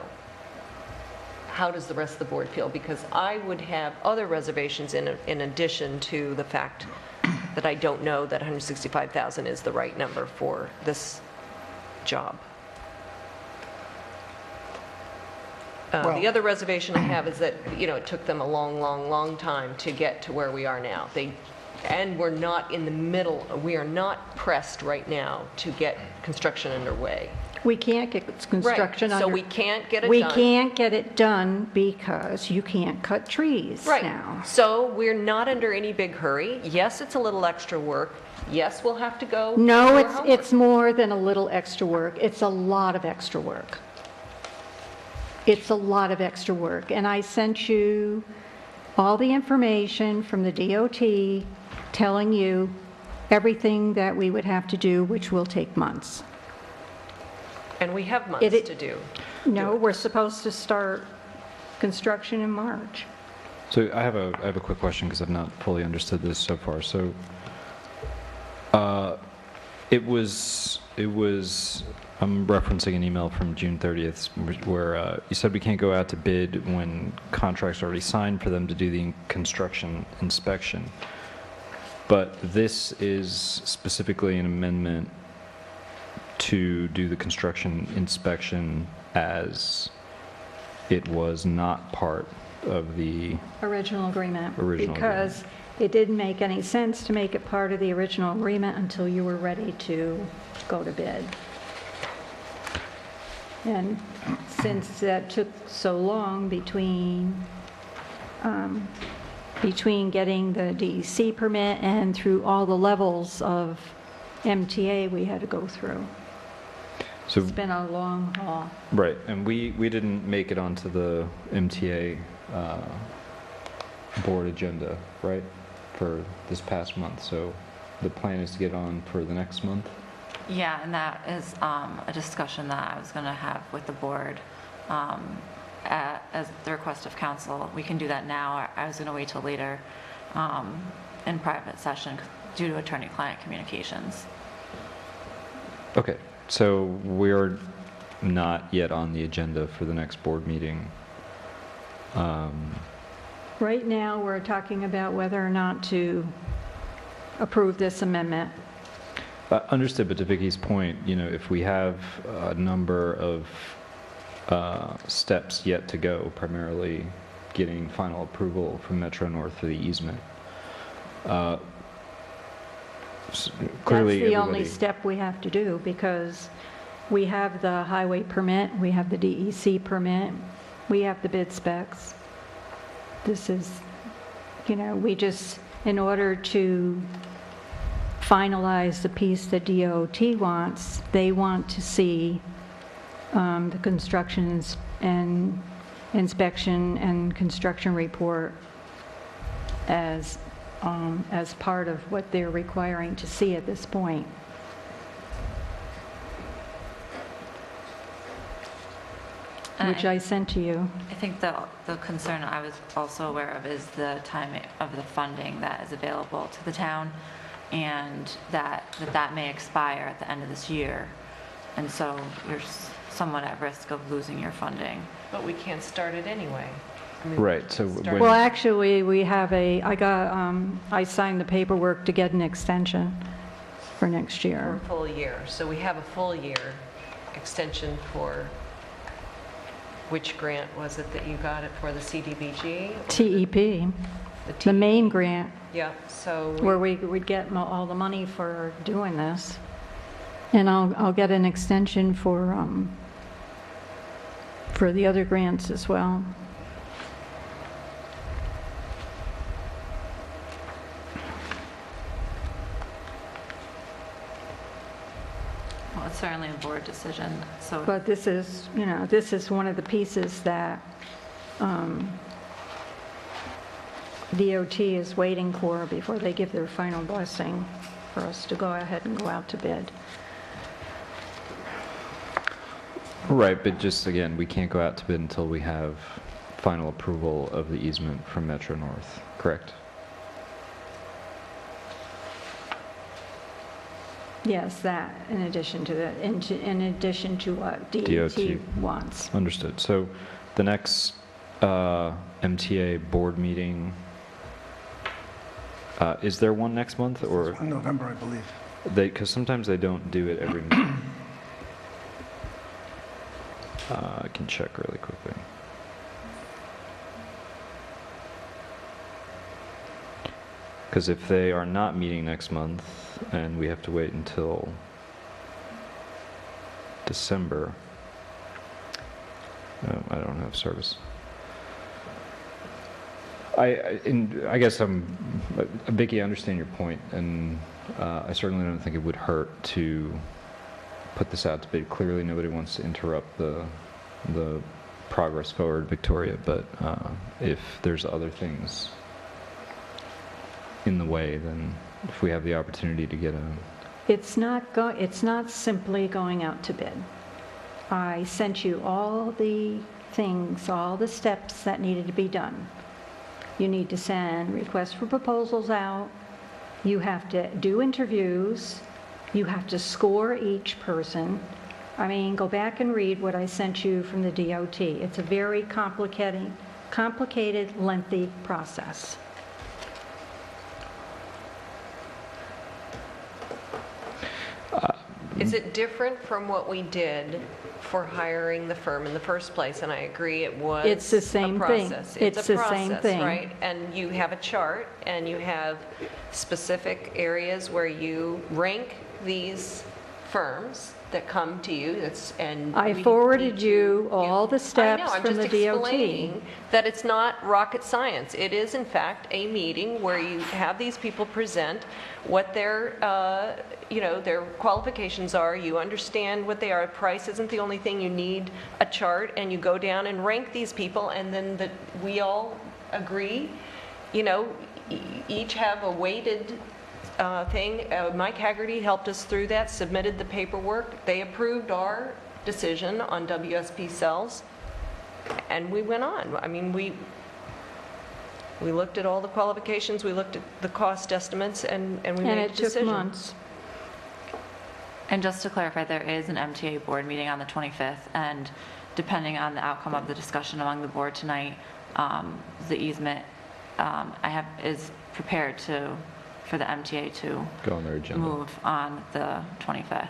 Speaker 4: How does the rest of the board feel? Because I would have other reservations in addition to the fact that I don't know that 165,000 is the right number for this job. The other reservation I have is that, you know, it took them a long time to get to where we are now. And we're not in the middle, we are not pressed right now to get construction underway.
Speaker 1: We can't get construction
Speaker 4: Right, so
Speaker 1: under...
Speaker 4: we can't get it
Speaker 1: We
Speaker 4: done.
Speaker 1: can't get it done because you can't cut trees
Speaker 4: Right,
Speaker 1: now.
Speaker 4: so we're not under any big hurry. Yes, it's a little extra work. Yes, we'll have to go.
Speaker 1: No,
Speaker 4: do our homework.
Speaker 1: it's more than a little extra work. It's a lot of extra work. It's a lot of extra work. And I sent you all the information from the DOT telling you everything that we would have to do, which will take months.
Speaker 4: And we have months to do.
Speaker 1: No, we're supposed to start construction in March.
Speaker 3: So I have a quick question because I've not fully understood this so far. So it was I'm referencing an email from June 30th where you said we can't go out to bid when contracts are already signed for them to do the construction inspection. But this is specifically an amendment to do the construction inspection as it was not part of the
Speaker 1: Original agreement.
Speaker 3: Original
Speaker 1: Because it didn't make any sense to make it part of the original agreement until you were ready to go to bid. And since that took so long between getting the DEC permit and through all the levels of MTA we had to go through.
Speaker 3: So
Speaker 1: It's been a long haul.
Speaker 3: right, and we didn't make it onto the MTA board agenda, right, for this past month. So the plan is to get on for the next month.
Speaker 9: Yeah, and that is a discussion that I was going to have with the board as the request of council. We can do that now. I was going to wait till later in private session due to attorney-client communications.
Speaker 3: Okay, so we're not yet on the agenda for the next board meeting.
Speaker 1: Right now, we're talking about whether or not to approve this amendment.
Speaker 3: Understood, but to Vicky's point, if we have a number of steps yet to go, primarily getting final approval from Metro North for the easement. Clearly,
Speaker 1: That's the only
Speaker 3: everybody-
Speaker 1: step we have to do, because we have the highway permit, we have the DEC permit, we have the bid specs. This is, we just, in order to finalize the piece that DOT wants, they want to see the construction and inspection and construction report as part of what they're requiring to see at this point. Which I sent to you.
Speaker 9: I think the concern I was also aware of is the timing of the funding that is available to the town, and that may expire at the end of this year. And so you're somewhat at risk of losing your funding.
Speaker 4: But we can't start it anyway. I mean,
Speaker 3: Right, so when-
Speaker 1: Well, actually, we have I signed the paperwork to get an extension for next
Speaker 4: For
Speaker 1: year.
Speaker 4: a full year. So we have a full year extension for, which grant was it that you got it for, the CDBG? or
Speaker 1: TEP,
Speaker 4: The
Speaker 1: the main grant,
Speaker 4: Yeah, so.
Speaker 1: where we would get all the money for doing this. And I'll get an extension for the other grants as well.
Speaker 9: Well, it's certainly a board decision, so
Speaker 1: But this is, this is one of the pieces that DOT is waiting for before they give their final blessing for us to go ahead and go out to bid.
Speaker 3: Right, but just again, we can't go out to bid until we have final approval of the easement from Metro North, correct?
Speaker 1: Yes, that, in addition to what DOT
Speaker 3: DOT.
Speaker 1: wants.
Speaker 3: Understood. So the next MTA board meeting, is there one next month, or
Speaker 8: In November, I believe.
Speaker 3: because sometimes they don't do it every month. I can check really quickly. Because if they are not meeting next month and we have to wait until December, I don't have service. I guess Vicky, I understand your point, and I certainly don't think it would hurt to put this out to bid. Clearly, nobody wants to interrupt the progress forward, Victoria, but if there's other things in the way, then if we have the opportunity to get a...
Speaker 1: It's not simply going out to bid. I sent you all the things, all the steps that needed to be done. You need to send requests for proposals out. You have to do interviews. You have to score each person. I mean, go back and read what I sent you from the DOT. It's a very complicated, lengthy process.
Speaker 4: Is it different from what we did for hiring the firm in the first place? And I agree, it was
Speaker 1: It's the same
Speaker 4: a
Speaker 1: thing.
Speaker 4: process.
Speaker 1: It's
Speaker 4: a
Speaker 1: the same
Speaker 4: process,
Speaker 1: thing.
Speaker 4: right? And you have a chart, and you have specific areas where you rank these firms that come to you.
Speaker 1: I
Speaker 4: we
Speaker 1: forwarded
Speaker 4: need to
Speaker 1: you all the
Speaker 4: I
Speaker 1: steps
Speaker 4: know, I'm
Speaker 1: from
Speaker 4: just
Speaker 1: the DOT.
Speaker 4: explaining that it's not rocket science. It is, in fact, a meeting where you have these people present what their, their qualifications are. You understand what they are. Price isn't the only thing. You need a chart, and you go down and rank these people, and then we all agree, each have a weighted thing. Mike Haggerty helped us through that, submitted the paperwork. They approved our decision on WSP cells, and we went on. I mean, we looked at all the qualifications, we looked at the cost estimates, and we
Speaker 1: And
Speaker 4: made a
Speaker 1: it
Speaker 4: decision.
Speaker 1: took months.
Speaker 9: And just to clarify, there is an MTA board meeting on the 25th, and depending on the outcome of the discussion among the board tonight, the easement is prepared for the MTA to
Speaker 3: Go on their agenda.
Speaker 9: move on the 25th.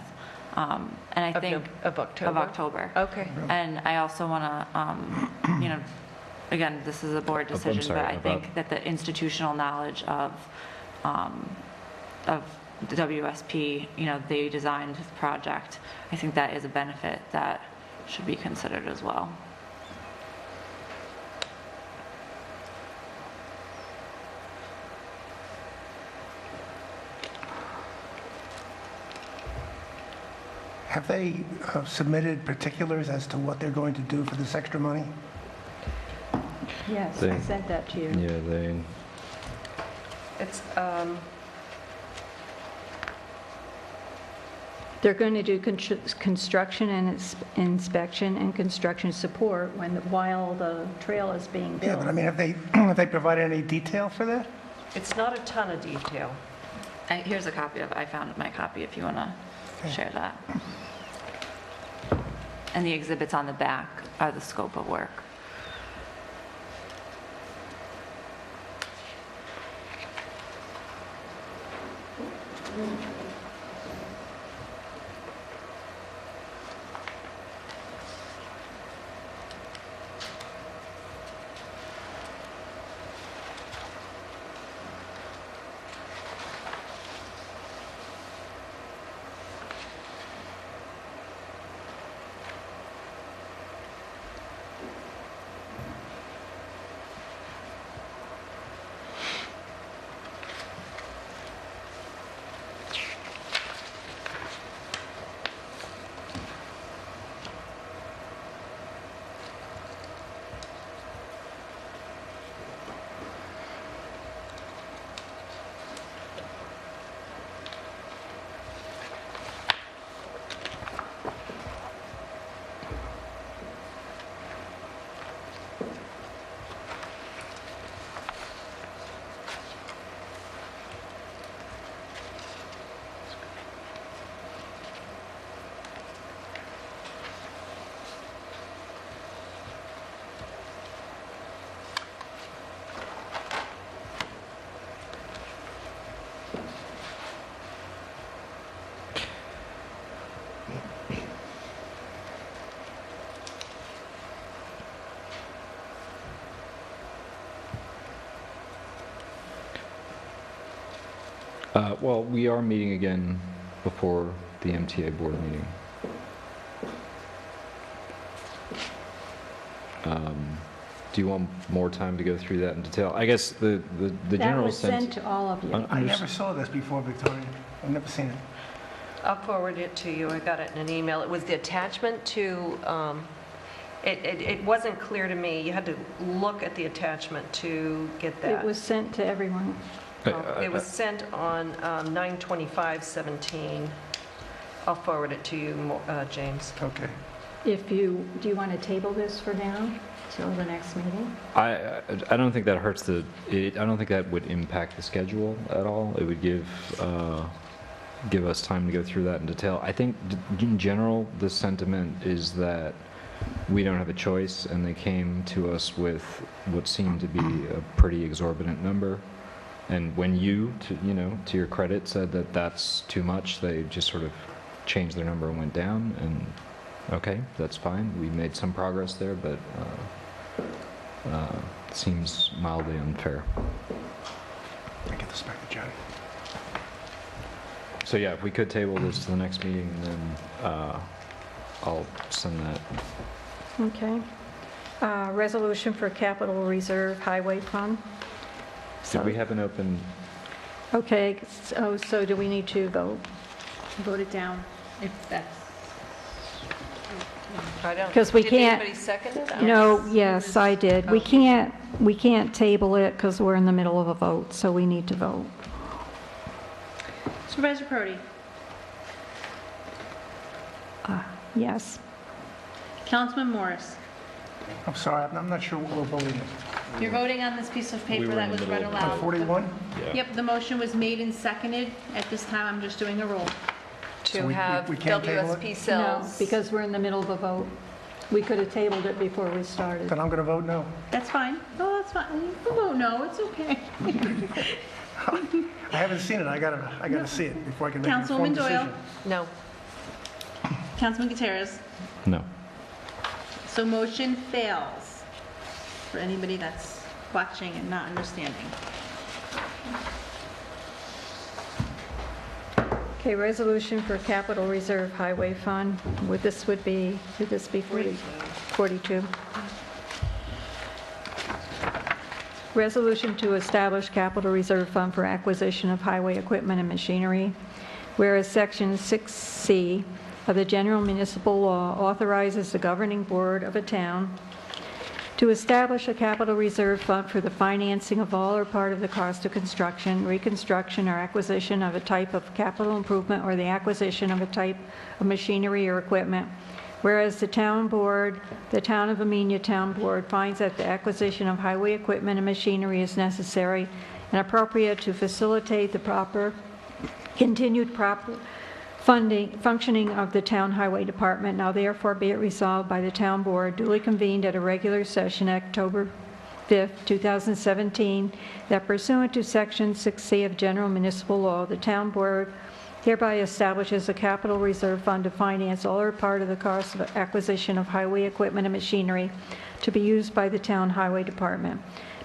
Speaker 9: And I think
Speaker 4: Of October?
Speaker 9: of October.
Speaker 4: Okay.
Speaker 9: And I also want to, again, this is a board
Speaker 3: I'm
Speaker 9: decision,
Speaker 3: sorry,
Speaker 9: but I think
Speaker 3: about-
Speaker 9: that the institutional knowledge of the WSP, they designed the project. I think that is a benefit that should be considered as well.
Speaker 8: Have they submitted particulars as to what they're going to do for this extra money?
Speaker 1: Yes,
Speaker 3: They-
Speaker 1: I sent that to you.
Speaker 3: Yeah, they,
Speaker 4: It's,
Speaker 1: They're going to do construction and inspection and construction support while the trail is being
Speaker 8: Yeah,
Speaker 1: built.
Speaker 8: but I mean, have they provided any detail for that?
Speaker 4: it's not a ton of detail.
Speaker 9: Here's a copy I found my copy if you want to share that. And the exhibits on the back are the scope of work.
Speaker 3: well, we are meeting again before the MTA board meeting. Do you want more time to go through that in detail? I guess the
Speaker 1: That
Speaker 3: general
Speaker 1: was
Speaker 3: sense.
Speaker 1: sent to all of you.
Speaker 8: I never saw this before, Victoria. I've never seen it.
Speaker 4: I'll forward it to you. I got it in an email. It was the attachment to, it wasn't clear to me. You had to look at the attachment to get that.
Speaker 1: It was sent to everyone.
Speaker 4: It was sent on 9/25/17. I'll forward it to you, James.
Speaker 8: Okay.
Speaker 1: Do you want to table this for now, till the next meeting?
Speaker 3: I don't think that hurts I don't think that would impact the schedule at all. It would give give us time to go through that in detail. I think in general, the sentiment is that we don't have a choice, and they came to us with what seemed to be a pretty exorbitant number. And when you, to your credit, said that that's too much, they just sort of changed their number and went down. And okay, that's fine. We made some progress there, but seems mildly unfair.
Speaker 8: I get this back to Johnny.
Speaker 3: So yeah, if we could table this to the next meeting, then I'll send that.
Speaker 1: Okay. Resolution for Capital Reserve Highway Fund.
Speaker 3: Did we have an open?
Speaker 1: Okay, so do we need to vote?
Speaker 2: Vote it down, if that's...
Speaker 4: I don't.
Speaker 1: 'Cause we
Speaker 4: Did
Speaker 1: can't-
Speaker 4: anybody second it?
Speaker 1: No, yes, I did. We
Speaker 4: Oh.
Speaker 1: can't table it because we're in the middle of a vote, so we need to vote.
Speaker 2: Supervisor Prody?
Speaker 1: Yes.
Speaker 2: Councilman Morris?
Speaker 8: I'm sorry, I'm not sure what we're voting on.
Speaker 2: You're voting on this piece of paper
Speaker 3: were
Speaker 2: that
Speaker 3: in the
Speaker 2: was
Speaker 3: middle
Speaker 2: read
Speaker 3: of it.
Speaker 2: aloud.
Speaker 8: On 41?
Speaker 2: Yep, the motion was made and seconded. At this time, I'm just doing a roll.
Speaker 8: So
Speaker 4: To
Speaker 8: we
Speaker 4: have
Speaker 8: can't table it?
Speaker 4: WSP
Speaker 1: No,
Speaker 4: cells.
Speaker 1: because we're in the middle of a vote. We could have tabled it before we started.
Speaker 8: Then I'm going to vote no.
Speaker 2: That's fine. Oh, that's fine. You can vote no, it's okay.
Speaker 8: I haven't seen it. I gotta see it before I can make an
Speaker 2: Councilwoman
Speaker 8: informed
Speaker 2: Doyle?
Speaker 8: decision.
Speaker 4: No.
Speaker 2: Councilman Gutierrez?
Speaker 3: No.
Speaker 2: So motion fails for anybody that's watching and not understanding.
Speaker 1: Okay, resolution for Capital Reserve Highway Fund. Would this be 42? Resolution to establish Capital Reserve Fund for acquisition of highway equipment and machinery. Whereas Section 6C of the General Municipal Law authorizes the governing board of a town to establish a capital reserve fund for the financing of all or part of the cost of construction, reconstruction, or acquisition of a type of capital improvement, or the acquisition of a type of machinery or equipment. Whereas the town of Amenia Town Board finds that the acquisition of highway equipment and machinery is necessary and appropriate to facilitate the continued functioning of the town highway department. Now therefore be it resolved by the town board duly convened at a regular session October 5th, 2017, that pursuant to Section 6C of General Municipal Law, the town board hereby establishes a capital reserve fund to finance all or part of the cost of acquisition of highway equipment and machinery to be used by the town highway department.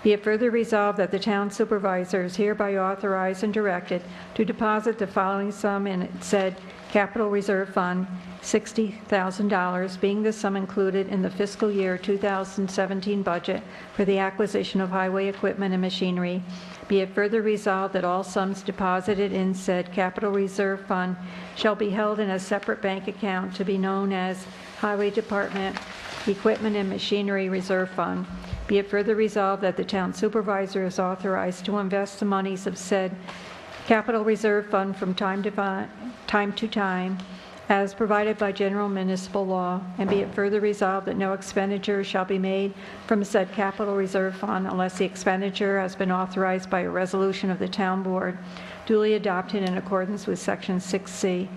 Speaker 1: Be it further resolved that the town supervisor is hereby authorized and directed to deposit the following sum in said capital reserve fund, $60,000, being the sum included in the fiscal year 2017 budget for the acquisition of highway equipment and machinery. Be it further resolved that all sums deposited in said capital reserve fund shall be held in a separate bank account to be known as Highway Department Equipment and Machinery Reserve Fund. Be it further resolved that the town supervisor is authorized to invest the monies of said capital reserve fund from time to time as provided by general municipal law, and be it further resolved that no expenditure shall be made from said capital reserve fund unless the expenditure has been authorized by a resolution of the town board duly adopted in accordance with Section 6C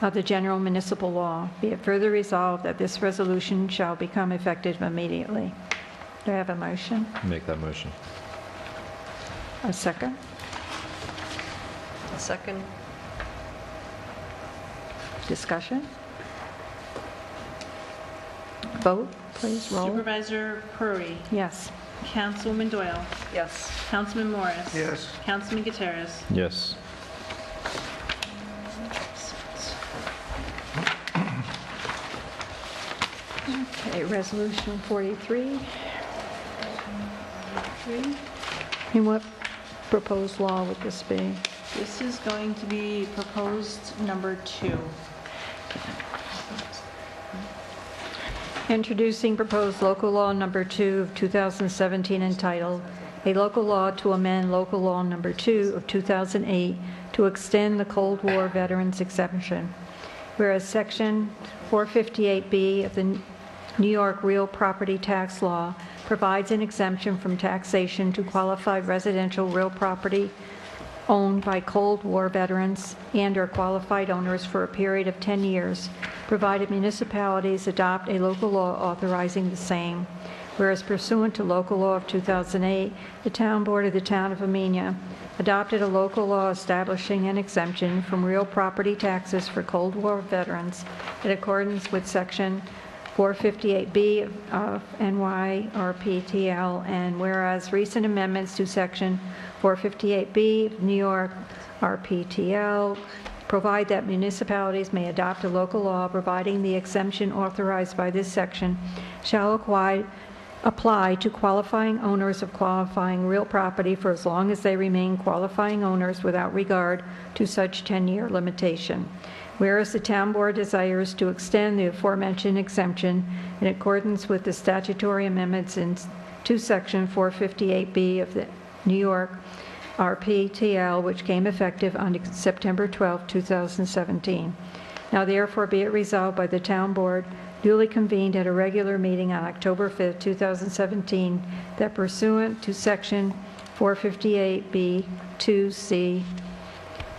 Speaker 1: of the general municipal law. Be it further resolved that this resolution shall become effective immediately. Do I have a motion?
Speaker 3: Make that motion.
Speaker 1: A second?
Speaker 4: A second.
Speaker 1: Discussion? Vote, please, roll.
Speaker 2: Supervisor Prody?
Speaker 1: Yes.
Speaker 2: Councilwoman Doyle?
Speaker 4: Yes.
Speaker 2: Councilman Morris?
Speaker 8: Yes.
Speaker 2: Councilman Gutierrez?
Speaker 3: Yes.
Speaker 1: Okay, resolution 43. And what proposed law would this be?
Speaker 2: This is going to be proposed number 2.
Speaker 1: Introducing proposed local law number 2 of 2017 entitled, "A Local Law to Amend Local Law number 2 of 2008 to Extend the Cold War Veterans Exemption." Whereas Section 458B of the New York Real Property Tax Law provides an exemption from taxation to qualified residential real property owned by Cold War veterans and/or qualified owners for a period of 10 years, provided municipalities adopt a local law authorizing the same. Whereas pursuant to local law of 2008, the Town Board of the Town of Amenia adopted a local law establishing an exemption from real property taxes for Cold War veterans in accordance with Section 458B of NY RPTL, and whereas recent amendments to Section 458B of New York RPTL provide that municipalities may adopt a local law providing the exemption authorized by this section shall apply to qualifying owners of qualifying real property for as long as they remain qualifying owners without regard to such 10-year limitation. Whereas the Town Board desires to extend the aforementioned exemption in accordance with the statutory amendments to Section 458B of the New York RPTL, which came effective on September 12, 2017. Now therefore be it resolved by the Town Board duly convened at a regular meeting on October 5, 2017, that pursuant to Section 458B2C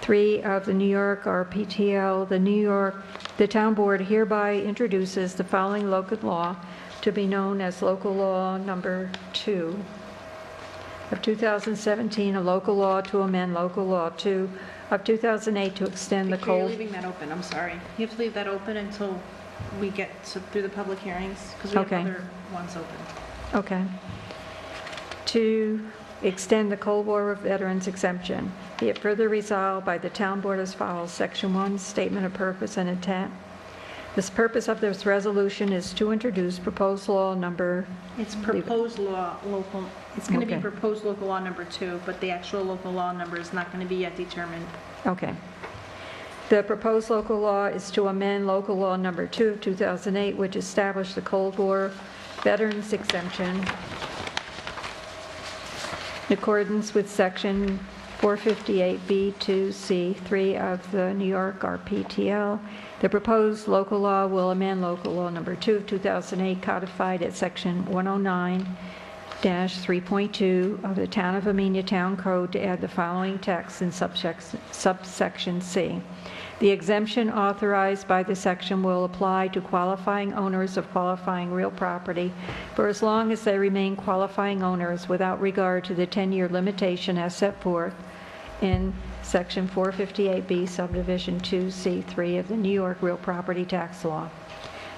Speaker 1: 3 of the New York RPTL, the Town Board hereby introduces the following local law to be known as Local Law Number 2 of 2017, a local law to amend Local Law 2 of 2008 to extend the
Speaker 2: Victor, you're
Speaker 1: cold...
Speaker 2: leaving that open, I'm sorry. You have to leave that open until we get through the public hearings, because we have
Speaker 1: Okay.
Speaker 2: other ones open.
Speaker 1: Okay. To extend the Cold War veterans exemption. Be it further resolved by the Town Board as follows. Section 1, Statement of Purpose and Intent. The purpose of this resolution is to introduce proposed law number...
Speaker 2: It's proposed law, it's going to be
Speaker 1: Okay.
Speaker 2: proposed local law number 2, but the actual local law number is not going to be yet determined.
Speaker 1: Okay. The proposed local law is to amend Local Law Number 2 of 2008, which established the Cold War veterans exemption in accordance with Section 458B2C3 of the New York RPTL. The proposed local law will amend Local Law Number 2 of 2008, codified at Section 109-3.2 of the Town of Amenia Town Code, to add the following text in subsection C. The exemption authorized by the section will apply to qualifying owners of qualifying real property for as long as they remain qualifying owners without regard to the 10-year limitation as set forth in Section 458B, Subdivision 2C3 of the New York Real Property Tax Law.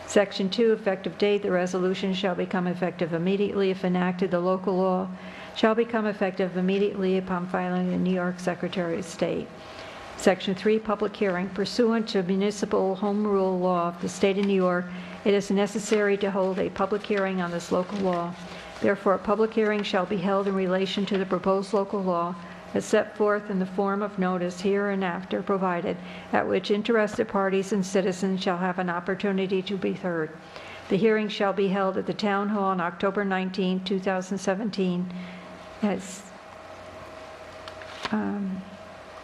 Speaker 1: Section 2, effective date, the resolution shall become effective immediately if enacted. The local law shall become effective immediately upon filing the New York Secretary of State. Section 3, public hearing. Pursuant to municipal home rule law of the state of New York, it is necessary to hold a public hearing on this local law. Therefore, a public hearing shall be held in relation to the proposed local law as set forth in the form of notice hereinafter provided, at which interested parties and citizens shall have an opportunity to be heard. The hearing shall be held at the Town Hall on October 19, 2017.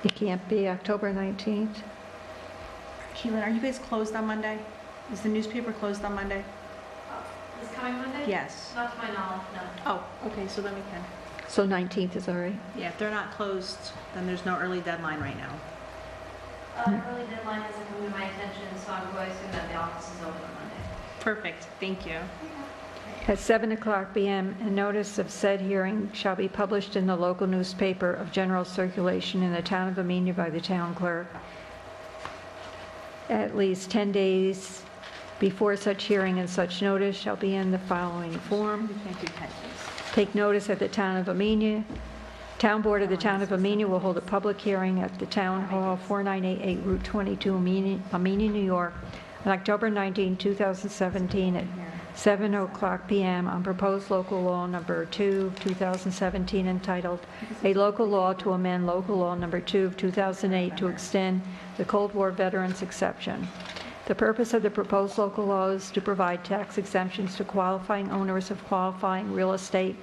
Speaker 1: It can't be October 19th.
Speaker 2: Keelan, are you guys closed on Monday? Is the newspaper closed on Monday?
Speaker 9: This coming Monday?
Speaker 2: Yes.
Speaker 9: Not to my knowledge, no.
Speaker 2: Oh, okay, so then we can.
Speaker 1: So 19th is all right.
Speaker 2: Yeah, if they're not closed, then there's no early deadline right now.
Speaker 9: Early deadline hasn't come to my attention, so I'm going to assume that the office is open Monday.
Speaker 2: Perfect, thank you.
Speaker 1: At 7:00 p.m., a notice of said hearing shall be published in the local newspaper of general circulation in the town of Amenia by the town clerk. At least 10 days before such hearing, and such notice shall be in the following form.
Speaker 2: We can't do 10 days.
Speaker 1: Take notice at the Town of Amenia. Town Board of the Town of Amenia will hold a public hearing at the Town Hall, 4988 Route 22, Amenia, New York, on October 19, 2017 at 7:00 p.m. on proposed local law number 2 of 2017 entitled A Local Law to Amend Local Law number 2 of 2008 to extend the Cold War veterans exception. The purpose of the proposed local law is to provide tax exemptions to qualifying owners of qualifying real estate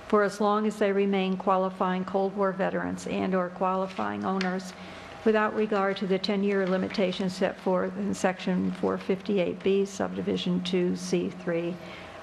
Speaker 1: for as long as they remain qualifying Cold War veterans and/or qualifying owners without regard to the 10-year limitation set forth in Section 458B, Subdivision 2C3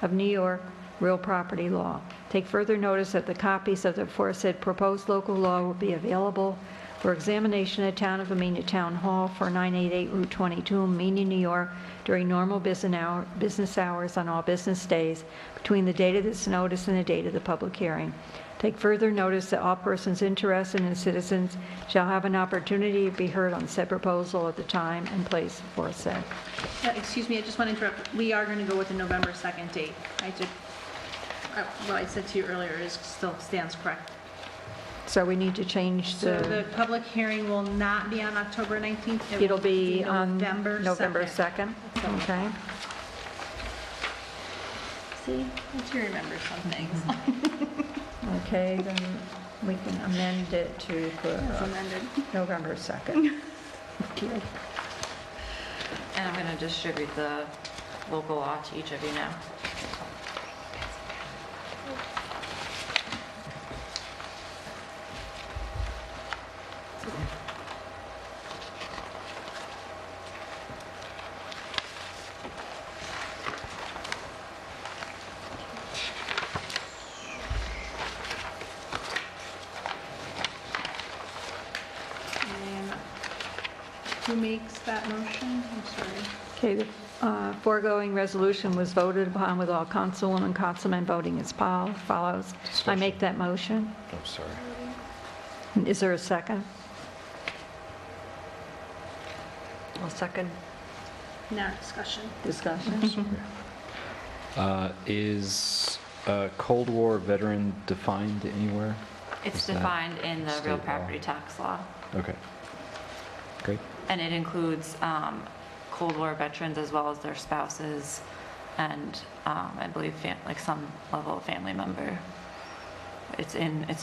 Speaker 1: of New York Real Property Law. Take further notice that the copies of the aforesaid proposed local law will be available for examination at Town of Amenia Town Hall for 988 Route 22, Amenia, New York, during normal business hours on all business days between the date of this notice and the date of the public hearing. Take further notice that all persons interested and citizens shall have an opportunity to be heard on said proposal at the time and place aforesaid.
Speaker 2: Excuse me, I just want to interrupt. We are going to go with the November 2nd date. What I said to you earlier still stands correct.
Speaker 1: So we need to change
Speaker 2: So the public hearing will not be on October 19th.
Speaker 1: It'll
Speaker 2: will
Speaker 1: be on
Speaker 2: November 2nd.
Speaker 1: November 2nd. Okay.
Speaker 2: See, I do remember some things.
Speaker 1: Okay, then we can amend it to put
Speaker 2: As amended.
Speaker 1: November 2nd.
Speaker 2: Okay.
Speaker 9: And I'm going to distribute the local law to each of you now.
Speaker 2: And who makes that motion? I'm sorry.
Speaker 1: Okay, the foregoing resolution was voted upon with all councilwomen, councilmen voting as follows. I make that motion.
Speaker 3: I'm sorry.
Speaker 1: Is there a second?
Speaker 4: I'll second.
Speaker 2: Now discussion.
Speaker 1: Discussion?
Speaker 3: Is Cold War veteran defined anywhere?
Speaker 9: It's
Speaker 3: Is that
Speaker 9: defined in the
Speaker 3: state
Speaker 9: real
Speaker 3: law?
Speaker 9: property tax law.
Speaker 3: Okay. Great.
Speaker 9: And it includes Cold War veterans as well as their spouses and I believe like some level of family member. It's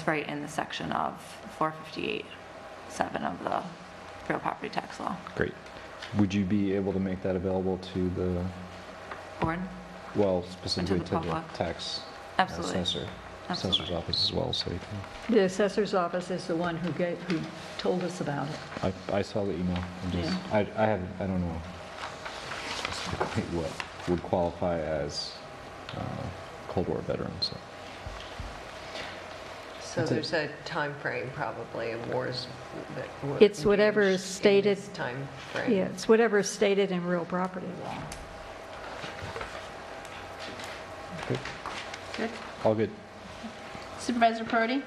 Speaker 9: right in the section of 458.7 of the real property tax law.
Speaker 3: Great. Would you be able to make that available to the,
Speaker 9: Board?
Speaker 3: well, specifically
Speaker 9: the
Speaker 3: to the
Speaker 9: public?
Speaker 3: tax
Speaker 9: Absolutely.
Speaker 3: assessor's
Speaker 9: Absolutely.
Speaker 3: office as well, so you can.
Speaker 1: The assessor's office is the one who told us about it.
Speaker 3: I saw the email. I don't know specifically what would qualify as Cold War veterans. So.
Speaker 4: So
Speaker 3: That's it.
Speaker 4: there's a time frame probably of wars that were
Speaker 1: It's whatever is
Speaker 4: engaged in
Speaker 1: stated.
Speaker 4: this time frame.
Speaker 1: Yeah, it's whatever is stated in real property law.
Speaker 3: Good.
Speaker 2: Good.
Speaker 3: All good.
Speaker 2: Supervisor Perotti?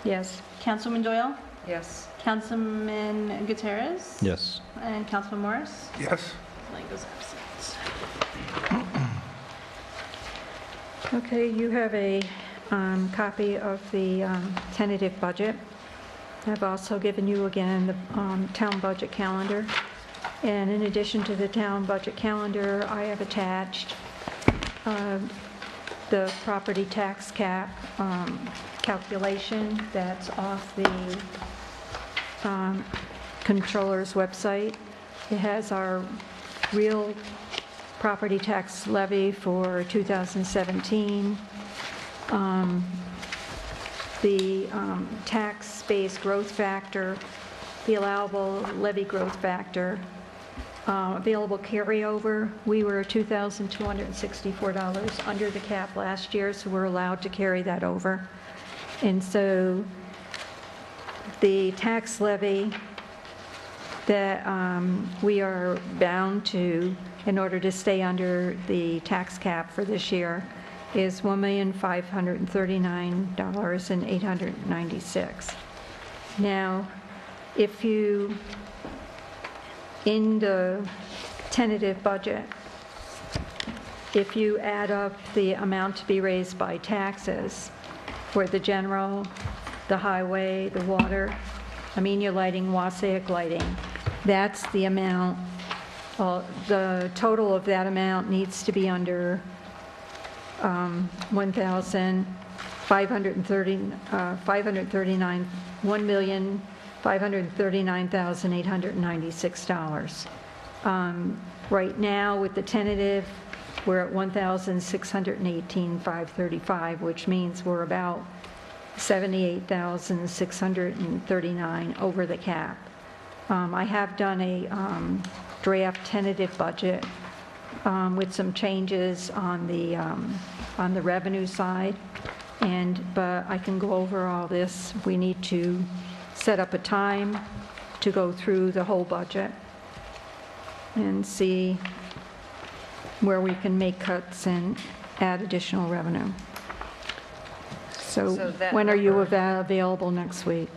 Speaker 1: Yes.
Speaker 2: Councilman Doyle?
Speaker 4: Yes.
Speaker 2: Councilman Gutierrez?
Speaker 3: Yes.
Speaker 2: And Councilman Morris?
Speaker 8: Yes?
Speaker 2: Lango's absent.
Speaker 1: Okay, you have a copy of the tentative budget. I've also given you again the town budget calendar. And in addition to the town budget calendar, I have attached the property tax cap calculation that's off the controller's website. It has our real property tax levy for 2017, the tax base growth factor, the allowable levy growth factor, available carryover. We were $2,264 under the cap last year, so we're allowed to carry that over. And so the tax levy that we are bound to in order to stay under the tax cap for this year is $1,539,896. Now, if you, in the tentative budget, if you add up the amount to be raised by taxes for the general, the highway, the water, Amenia Lighting, Wassaic Lighting, that's the amount. The total of that amount needs to be under $1,539,896. Right now, with the tentative, we're at $1,618,535, which means we're about $78,639 over the cap. I have done a draft tentative budget with some changes on the revenue side, but I can go over all this. We need to set up a time to go through the whole budget and see where we can make cuts and add additional revenue. So
Speaker 4: So that
Speaker 1: when are you
Speaker 4: number-
Speaker 1: available next week?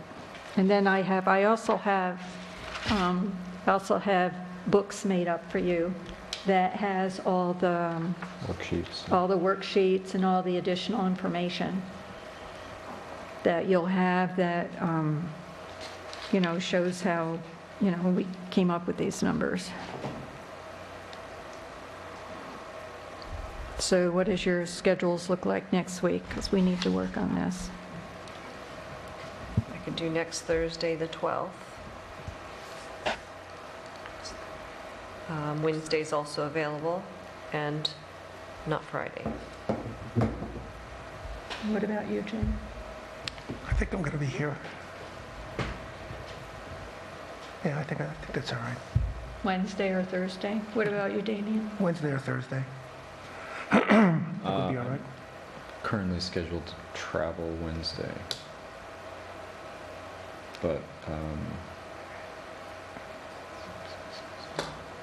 Speaker 1: And then I also have books made up for you that has all the worksheets and all the additional information that you'll have that, shows how, we came up with these numbers. So what does your schedules look like next week? Because we need to work on this.
Speaker 4: I could do next Thursday, the 12th. Wednesday's also available, and not Friday.
Speaker 1: What about you, Jim?
Speaker 8: I think I'm going to be here. Yeah, I think that's all right.
Speaker 1: Wednesday or Thursday? What about you, Damien?
Speaker 8: Wednesday or Thursday. That would be all right.
Speaker 3: Currently scheduled to travel Wednesday. But,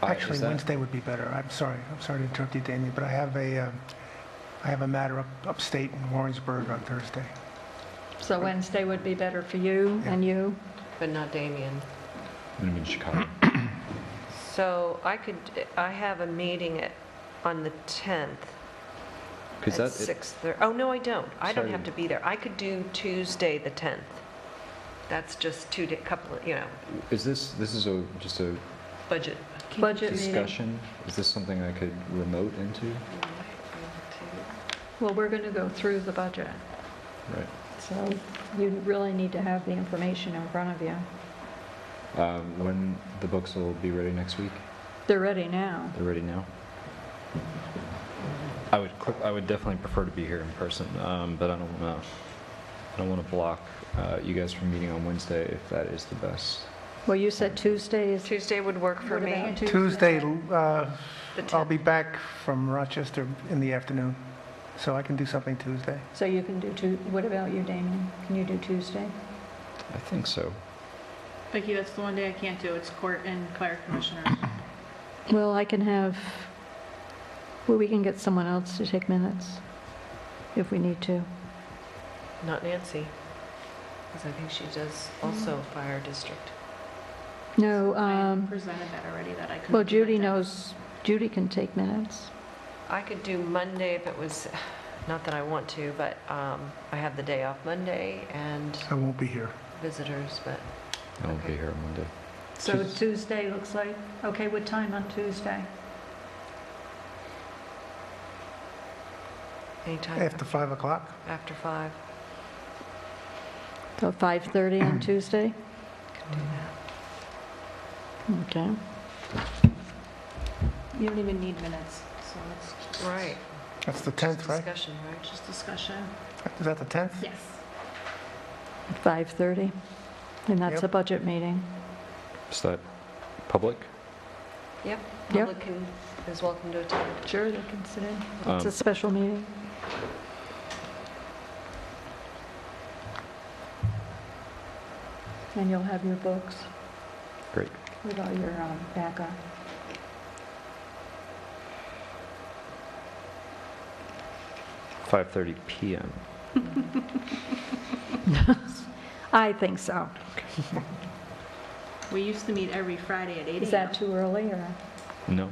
Speaker 8: Actually,
Speaker 3: is that-
Speaker 8: Wednesday would be better. I'm sorry to interrupt you, Damien, but I have a matter upstate in Warrensburg on Thursday.
Speaker 1: So Wednesday would be better for you and you?
Speaker 4: But not Damien.
Speaker 3: I'm in Chicago.
Speaker 4: So I have a meeting on the 10th
Speaker 3: Because
Speaker 4: at
Speaker 3: that,
Speaker 4: 6:30. Oh, no, I don't. I don't
Speaker 3: Sorry.
Speaker 4: have to be there. I could do Tuesday, the 10th. That's just couple of,
Speaker 3: is this is just a
Speaker 4: budget.
Speaker 1: Budget meeting.
Speaker 3: discussion? Is this something I could remote into?
Speaker 1: Well, we're going to go through the budget.
Speaker 3: Right.
Speaker 1: So you really need to have the information in front of you.
Speaker 3: When the books will be ready next week?
Speaker 1: They're ready now.
Speaker 3: They're ready now? I would definitely prefer to be here in person, but I don't want to block you guys from meeting on Wednesday if that is the best.
Speaker 1: Well, you said Tuesday is...
Speaker 4: Tuesday would work for
Speaker 1: What
Speaker 4: me.
Speaker 1: about
Speaker 8: Tuesday,
Speaker 4: The
Speaker 8: I'll
Speaker 4: 10th.
Speaker 8: be back from Rochester in the afternoon, so I can do something Tuesday.
Speaker 1: So you can do, what about you, Damien? Can you do Tuesday?
Speaker 3: I think so.
Speaker 2: Vicki, that's the one day I can't do. It's court and fire commissioners.
Speaker 1: Well, we can get someone else to take minutes if we need to.
Speaker 4: Not Nancy, because I think she does also fire district.
Speaker 1: No,
Speaker 2: I presented that already, that I couldn't.
Speaker 1: well,
Speaker 2: do
Speaker 1: Judy
Speaker 2: that day.
Speaker 1: knows, Judy can take minutes.
Speaker 4: I could do Monday if it was, not that I want to, but I have the day off Monday and
Speaker 8: I won't be here.
Speaker 4: visitors, but
Speaker 3: I won't
Speaker 4: Okay.
Speaker 3: be here on Monday.
Speaker 1: So Tuesday looks like, okay, what time on Tuesday?
Speaker 4: anytime
Speaker 8: After 5 o'clock?
Speaker 4: after 5.
Speaker 1: So 5:30 on Tuesday?
Speaker 4: Could do that.
Speaker 1: Okay.
Speaker 2: You don't even need minutes, so it's just.
Speaker 4: Right.
Speaker 8: That's the 10th, right?
Speaker 4: Discussion, right?
Speaker 2: Just discussion.
Speaker 8: Is that the 10th?
Speaker 2: Yes.
Speaker 1: 5:30? And that's
Speaker 8: Yep.
Speaker 1: a budget meeting.
Speaker 3: Is that public?
Speaker 4: Yep.
Speaker 1: Yep.
Speaker 4: Public is welcome to attend.
Speaker 1: Sure, they can sit in. It's a
Speaker 3: Um,
Speaker 1: special meeting. And you'll have your books
Speaker 3: Great.
Speaker 1: with all your backup.
Speaker 3: .5:30 p.m.
Speaker 1: I think so.
Speaker 2: We used to meet every Friday at 8 a.m.
Speaker 1: Is that too early, or?
Speaker 3: No.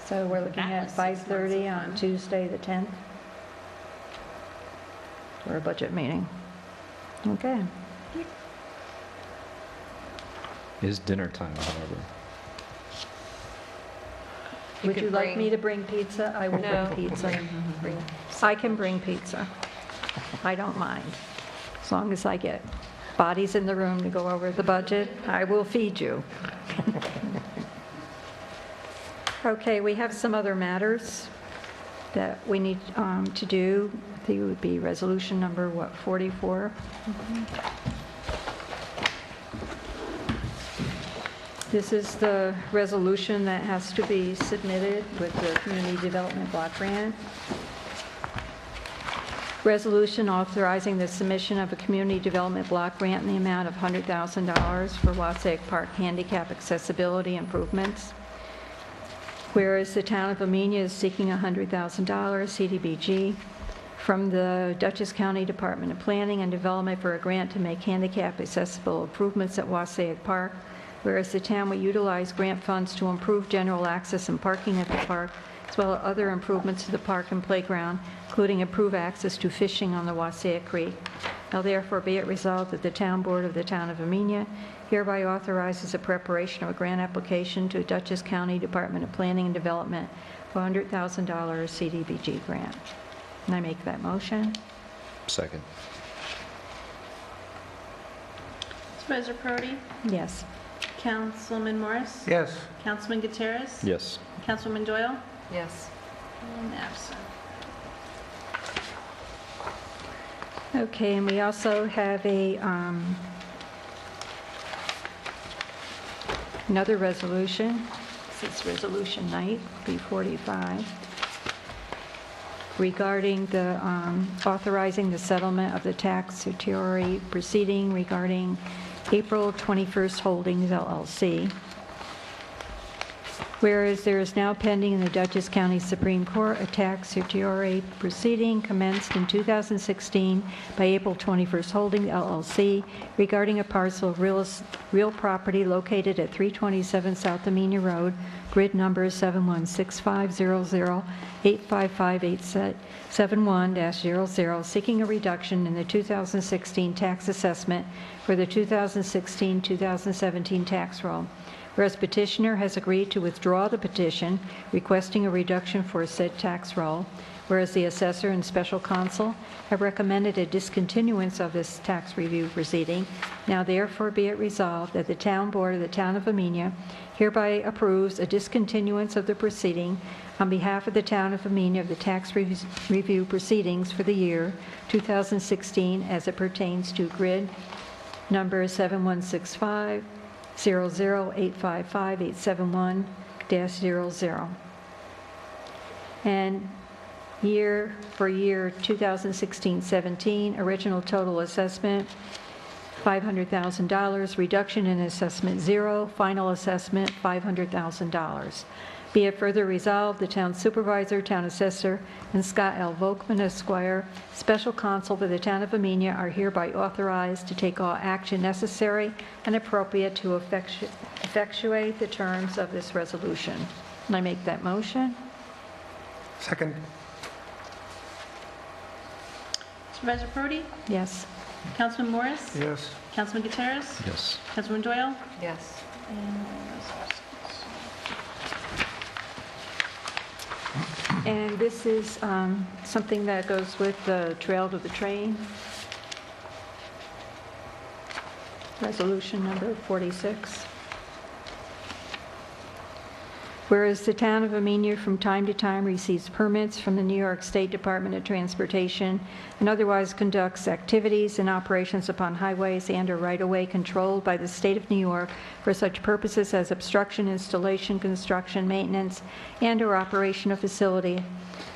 Speaker 1: So we're looking
Speaker 2: That
Speaker 1: at
Speaker 2: was 6 months
Speaker 1: 5:30
Speaker 2: of
Speaker 1: on
Speaker 2: fun.
Speaker 1: Tuesday, the 10th? For a budget meeting. Okay.
Speaker 3: It is dinner time, however.
Speaker 4: You
Speaker 1: Would
Speaker 4: could
Speaker 1: you like
Speaker 4: bring-
Speaker 1: me to bring pizza? I will
Speaker 4: No.
Speaker 1: bring pizza.
Speaker 4: Bring
Speaker 1: I can bring pizza. I don't mind, as long as I get bodies in the room to go over the budget. I will feed you. Okay, we have some other matters that we need to do. I think it would be resolution number, 44? This is the resolution that has to be submitted with the Community Development Block Grant. Resolution authorizing the submission of a community development block grant in the amount of $100,000 for Wassaic Park handicap accessibility improvements. Whereas the town of Amenia is seeking $100,000 CDBG from the Dutchess County Department of Planning and Development for a grant to make handicap accessible improvements at Wassaic Park. Whereas the town will utilize grant funds to improve general access and parking at the park, as well as other improvements to the park and playground, including improve access to fishing on the Wassaic Creek. Now therefore be it resolved that the Town Board of the Town of Amenia hereby authorizes the preparation of a grant application to Dutchess County Department of Planning and Development for $100,000 CDBG grant. Can I make that motion?
Speaker 3: Second.
Speaker 2: Supervisor Perotti?
Speaker 1: Yes.
Speaker 2: Councilman Morris?
Speaker 8: Yes.
Speaker 2: Councilman Gutierrez?
Speaker 3: Yes.
Speaker 2: Councilwoman Doyle?
Speaker 4: Yes.
Speaker 2: And absent.
Speaker 1: Okay, and we also have another resolution. This is Resolution 9, B45, regarding the authorizing the settlement of the tax certiorari proceeding regarding April 21st Holdings LLC. Whereas there is now pending in the Dutchess County Supreme Court a tax certiorari proceeding commenced in 2016 by April 21st Holding LLC regarding a parcel of real property located at 327 South Amenia Road, grid number 71650085571-00, seeking a reduction in the 2016 tax assessment for the 2016-2017 tax roll. Whereas petitioner has agreed to withdraw the petition requesting a reduction for said tax roll, whereas the assessor and special counsel have recommended a discontinuance of this tax review proceeding, now therefore be it resolved that the Town Board of the Town of Amenia hereby approves a discontinuance of the proceeding on behalf of the Town of Amenia of the tax review proceedings for the year 2016 as it pertains to grid number 7165 00855-871-00. And year for year 2016-17, original total assessment $500,000, reduction in assessment 0, final assessment $500,000. Be it further resolved, the town supervisor, town assessor, and Scott L. Volkman, Esquire, special counsel for the town of Amenia, are hereby authorized to take all action necessary and appropriate to effectuate the terms of this resolution. Can I make that motion?
Speaker 8: Second.
Speaker 2: Supervisor Perotti?
Speaker 1: Yes.
Speaker 2: Councilman Morris?
Speaker 8: Yes.
Speaker 2: Councilman Gutierrez?
Speaker 3: Yes.
Speaker 2: Councilwoman Doyle?
Speaker 4: Yes.
Speaker 1: And this is something that goes with the Trail to the Train. Resolution number 46. Whereas the town of Amenia from time to time receives permits from the New York State Department of Transportation and otherwise conducts activities and operations upon highways and/or right-of-way controlled by the state of New York for such purposes as obstruction, installation, construction, maintenance, and/or operation of facility.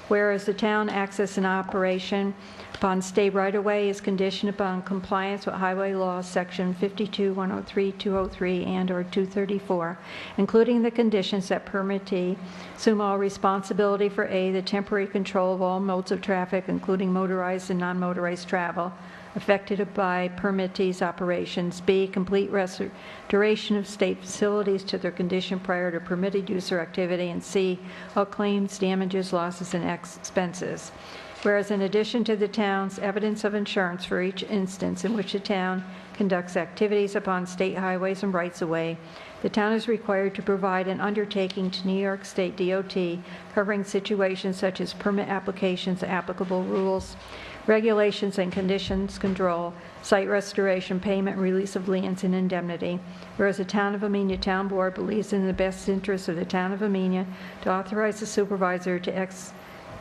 Speaker 1: Whereas the town access and operation upon state right-of-way is conditioned upon compliance with highway law section 52, 103, 203, and/or 234, including the conditions that permittee assume all responsibility for A, the temporary control of all modes of traffic, including motorized and non-motorized travel, affected by permittee's operations, B, complete restoration of state facilities to their condition prior to permitted use or activity, and C, all claims, damages, losses, and expenses. Whereas in addition to the town's evidence of insurance for each instance in which the town conducts activities upon state highways and rights-of-way, the town is required to provide an undertaking to New York State DOT covering situations such as permit applications, applicable rules, regulations and conditions control, site restoration, payment, release of liens, and indemnity. Whereas the Town of Amenia Town Board believes in the best interest of the Town of Amenia to authorize the supervisor to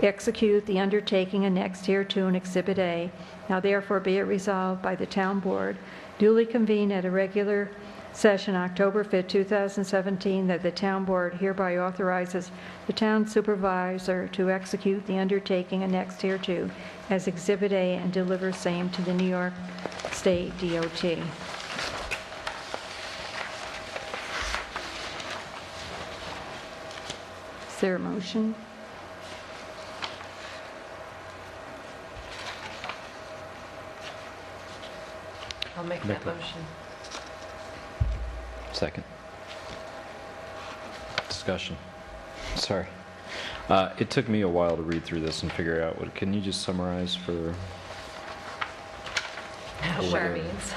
Speaker 1: execute the undertaking annexed hereto in Exhibit A. Now therefore be it resolved by the Town Board, duly convened at a regular session October 5, 2017, that the town board hereby authorizes the town supervisor to execute the undertaking annexed hereto as Exhibit A and deliver same to the New York State DOT. Is there a motion?
Speaker 4: I'll make that motion.
Speaker 3: Second. Discussion. Sorry. It took me a while to read through this and figure out what, can you just summarize for?
Speaker 4: What it means.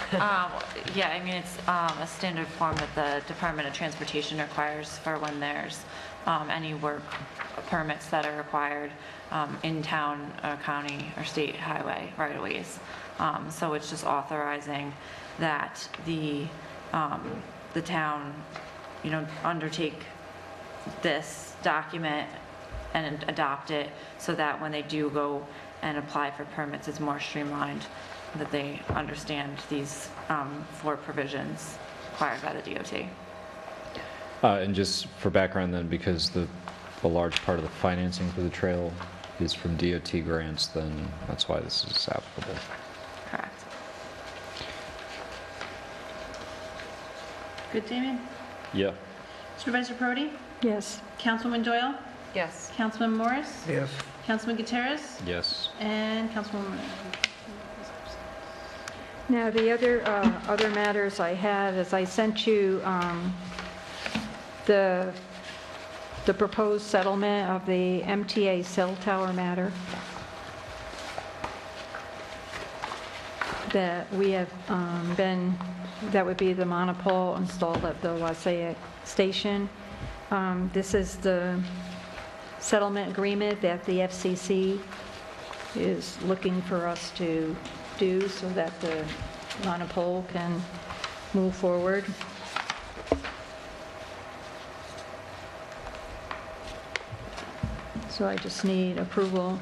Speaker 9: Yeah, I mean, it's a standard form that the Department of Transportation requires for when there's any work permits that are required in town, or county, or state highway right-of-ways. So it's just authorizing that the town, undertake this document and adopt it so that when they do go and apply for permits, it's more streamlined, that they understand these 4 provisions required by the DOT.
Speaker 3: And just for background then, because a large part of the financing for the trail is from DOT grants, then that's why this is applicable.
Speaker 9: Correct.
Speaker 2: Good, Damien?
Speaker 3: Yeah.
Speaker 2: Supervisor Prodi?
Speaker 1: Yes.
Speaker 2: Councilwoman Doyle?
Speaker 4: Yes.
Speaker 2: Councilman Morris?
Speaker 8: Yes.
Speaker 2: Councilman Gutierrez?
Speaker 3: Yes.
Speaker 2: And Councilwoman...
Speaker 1: Now, the other matters I had is I sent you the proposed settlement of the MTA cell tower matter that we have that would be the monopole installed at the Wasaic station. This is the settlement agreement that the FCC is looking for us to do so that the monopole can move forward. So I just need approval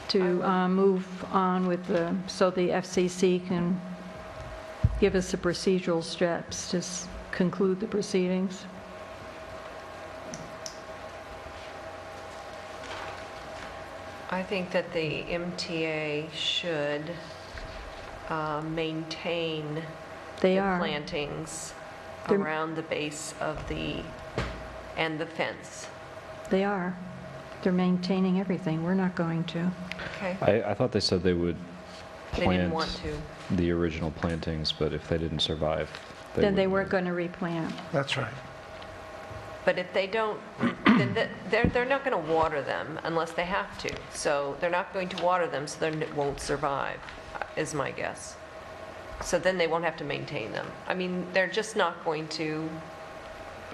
Speaker 1: to move on with so the FCC can give us the procedural steps to conclude the proceedings.
Speaker 4: I think that the MTA should maintain
Speaker 1: They
Speaker 4: the
Speaker 1: are.
Speaker 4: plantings
Speaker 1: They're-
Speaker 4: around the base of and the fence.
Speaker 1: They are. They're maintaining everything. We're not going to.
Speaker 4: Okay.
Speaker 3: I thought they said they would
Speaker 4: They didn't
Speaker 3: plant
Speaker 4: want to.
Speaker 3: the original plantings, but if they didn't survive,
Speaker 1: Then they
Speaker 3: wouldn't.
Speaker 1: weren't going to replant.
Speaker 8: That's right.
Speaker 4: But if they don't, then they're not going to water them unless they have to. So they're not going to water them, so they won't survive, is my guess. So then they won't have to maintain them. I mean, they're just not going to.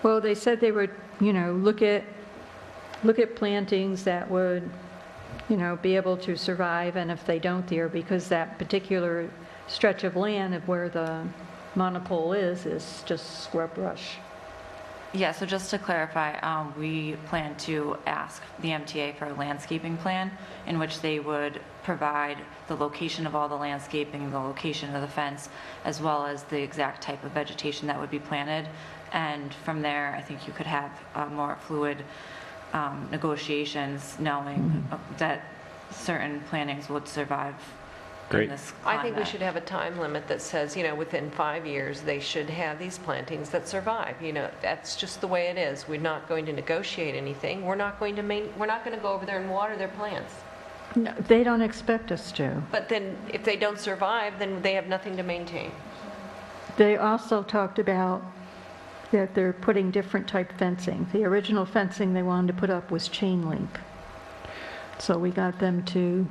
Speaker 1: Well, they said they would, look at plantings that would, be able to survive, and if they don't there, because that particular stretch of land of where the monopole is just scrub brush.
Speaker 9: Yeah, so just to clarify, we plan to ask the MTA for a landscaping plan in which they would provide the location of all the landscaping, the location of the fence, as well as the exact type of vegetation that would be planted. And from there, I think you could have more fluid negotiations, knowing that certain plantings would survive
Speaker 3: Great.
Speaker 9: in this
Speaker 4: I think we
Speaker 9: climate.
Speaker 4: should have a time limit that says, within 5 years, they should have these plantings that survive. That's just the way it is. We're not going to negotiate anything. We're not going to go over there and water their plants.
Speaker 1: No, they don't expect us to.
Speaker 4: But then, if they don't survive, then they have nothing to maintain.
Speaker 1: They also talked about that they're putting different type fencing. The original fencing they wanted to put up was chain link. So we got them to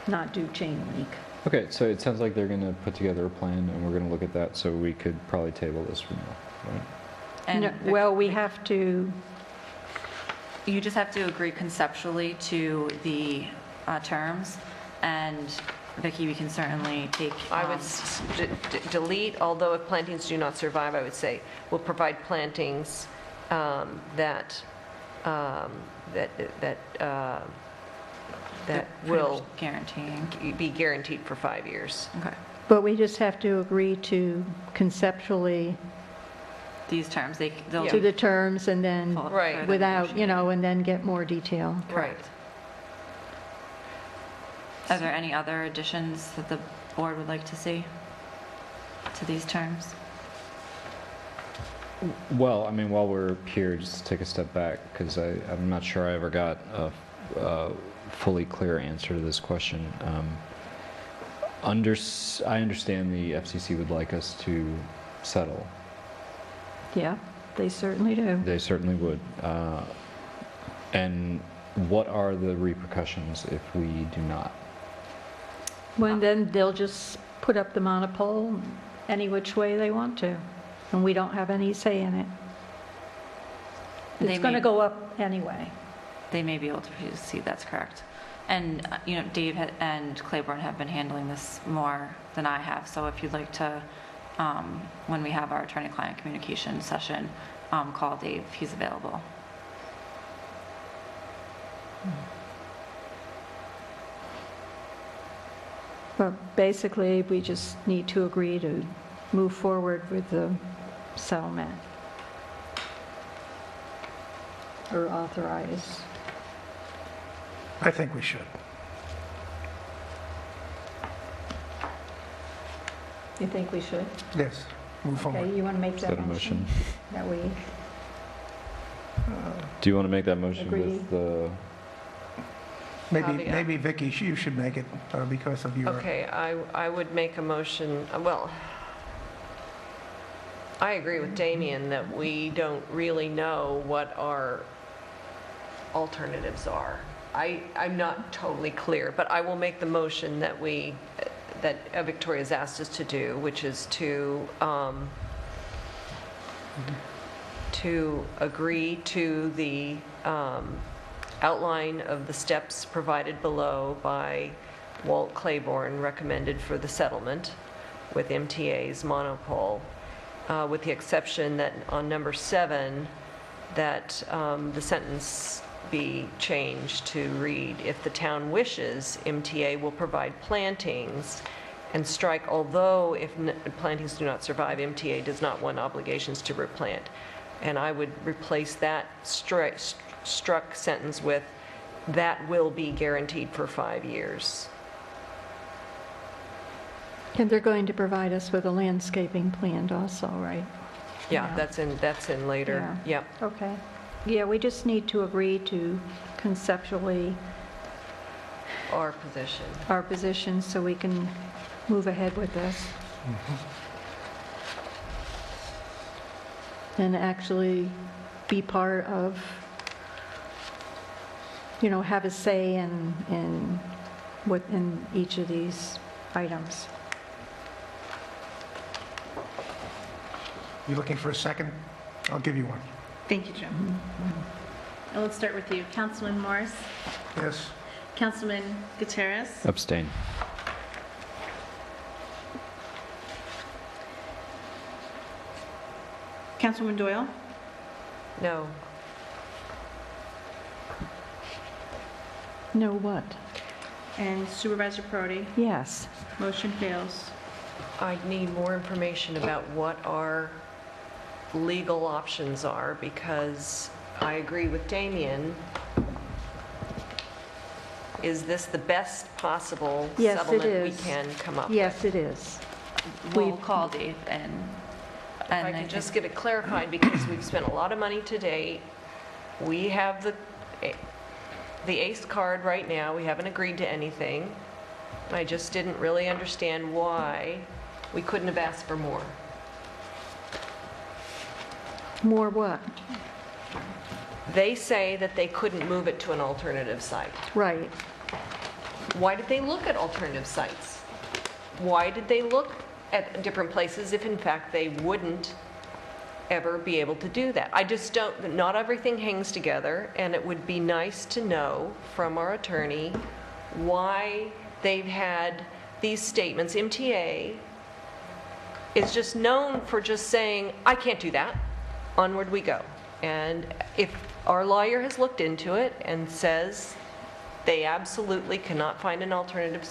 Speaker 1: not do chain link.
Speaker 3: Okay, so it sounds like they're going to put together a plan, and we're going to look at that, so we could probably table this for now, right?
Speaker 9: And
Speaker 1: No, well, we have to,
Speaker 9: you just have to agree conceptually to the terms, and Vicki, we can certainly take.
Speaker 4: I would delete, although if plantings do not survive, I would say, we'll provide plantings that
Speaker 9: pretty
Speaker 4: will
Speaker 9: much guaranteeing.
Speaker 4: be guaranteed for 5 years.
Speaker 9: Okay.
Speaker 1: But we just have to agree to conceptually
Speaker 9: These terms, they'll
Speaker 1: to
Speaker 9: be
Speaker 1: the terms and then
Speaker 9: full-
Speaker 4: Right.
Speaker 9: further
Speaker 1: without, you
Speaker 9: negotiated.
Speaker 1: know, and then get more detail.
Speaker 4: Right.
Speaker 9: Are there any other additions that the board would like to see to these terms?
Speaker 3: Well, I mean, while we're here, just take a step back, because I'm not sure I ever got a fully clear answer to this question. I understand the FCC would like us to settle.
Speaker 1: Yeah, they certainly do.
Speaker 3: They certainly would. And what are the repercussions if we do not?
Speaker 1: Well, then they'll just put up the monopole any which way they want to, and we don't have any say in it.
Speaker 9: They
Speaker 1: It's going to
Speaker 9: may-
Speaker 1: go up anyway.
Speaker 9: They may be able to see that's correct. And, Dave and Claiborne have been handling this more than I have, so if you'd like to, when we have our attorney-client communication session, call Dave, he's available.
Speaker 1: But basically, we just need to agree to move forward with the settlement. Or authorize.
Speaker 8: I think we should.
Speaker 1: You think we should?
Speaker 8: Yes, move
Speaker 1: Okay,
Speaker 8: forward.
Speaker 1: you want to make
Speaker 3: Is
Speaker 1: that
Speaker 3: that a motion?
Speaker 1: That we,
Speaker 3: Do you want to make that motion
Speaker 1: Agree.
Speaker 3: with the,
Speaker 4: Caveat.
Speaker 8: Maybe Vicky, you should make it because of your...
Speaker 4: Okay, I would make a motion, well, I agree with Damien that we don't really know what our alternatives are. I'm not totally clear, but I will make the motion that Victoria's asked us to do, which is to agree to the outline of the steps provided below by Walt Claiborne recommended for the settlement with MTA's monopole, with the exception that on number 7, that the sentence be changed to read, if the town wishes, MTA will provide plantings, and strike, although if plantings do not survive, MTA does not want obligations to replant. And I would replace that struck sentence with, that will be guaranteed for 5 years.
Speaker 1: and they're going to provide us with a landscaping plan also, right?
Speaker 4: Yeah,
Speaker 1: Yeah.
Speaker 4: that's in later.
Speaker 1: Yeah.
Speaker 4: Yep.
Speaker 1: Okay. Yeah, we just need to agree to conceptually
Speaker 4: Our position.
Speaker 1: our position so we can move ahead with this. And actually be part of, have a say in each of these items.
Speaker 8: You looking for a second? I'll give you one.
Speaker 2: Thank you, Jim. And let's start with you. Councilman Morris,
Speaker 8: Yes?
Speaker 2: Councilman Gutierrez,
Speaker 3: abstain?
Speaker 2: Councilwoman Doyle,
Speaker 4: No.
Speaker 1: No what?
Speaker 2: and Supervisor Prodi.
Speaker 1: Yes.
Speaker 2: Motion fails.
Speaker 4: I need more information about what our legal options are, because I agree with Damien. Is this the best possible
Speaker 1: Yes, it
Speaker 4: settlement we
Speaker 1: is.
Speaker 4: can come up with?
Speaker 1: Yes, it is.
Speaker 9: We'll
Speaker 1: We've-
Speaker 9: call Dave and
Speaker 4: If I can just get it clarified, because we've spent a lot of money to date. We have the ACE card right now. We haven't agreed to anything. I just didn't really understand why we couldn't have asked for more.
Speaker 1: More what?
Speaker 4: They say that they couldn't move it to an alternative site.
Speaker 1: Right.
Speaker 4: Why did they look at alternative sites? Why did they look at different places if in fact they wouldn't ever be able to do that? I just don't, not everything hangs together, and it would be nice to know from our attorney why they've had these statements. MTA is just known for just saying, I can't do that, onward we go. And if our lawyer has looked into it and says they absolutely cannot find an alternative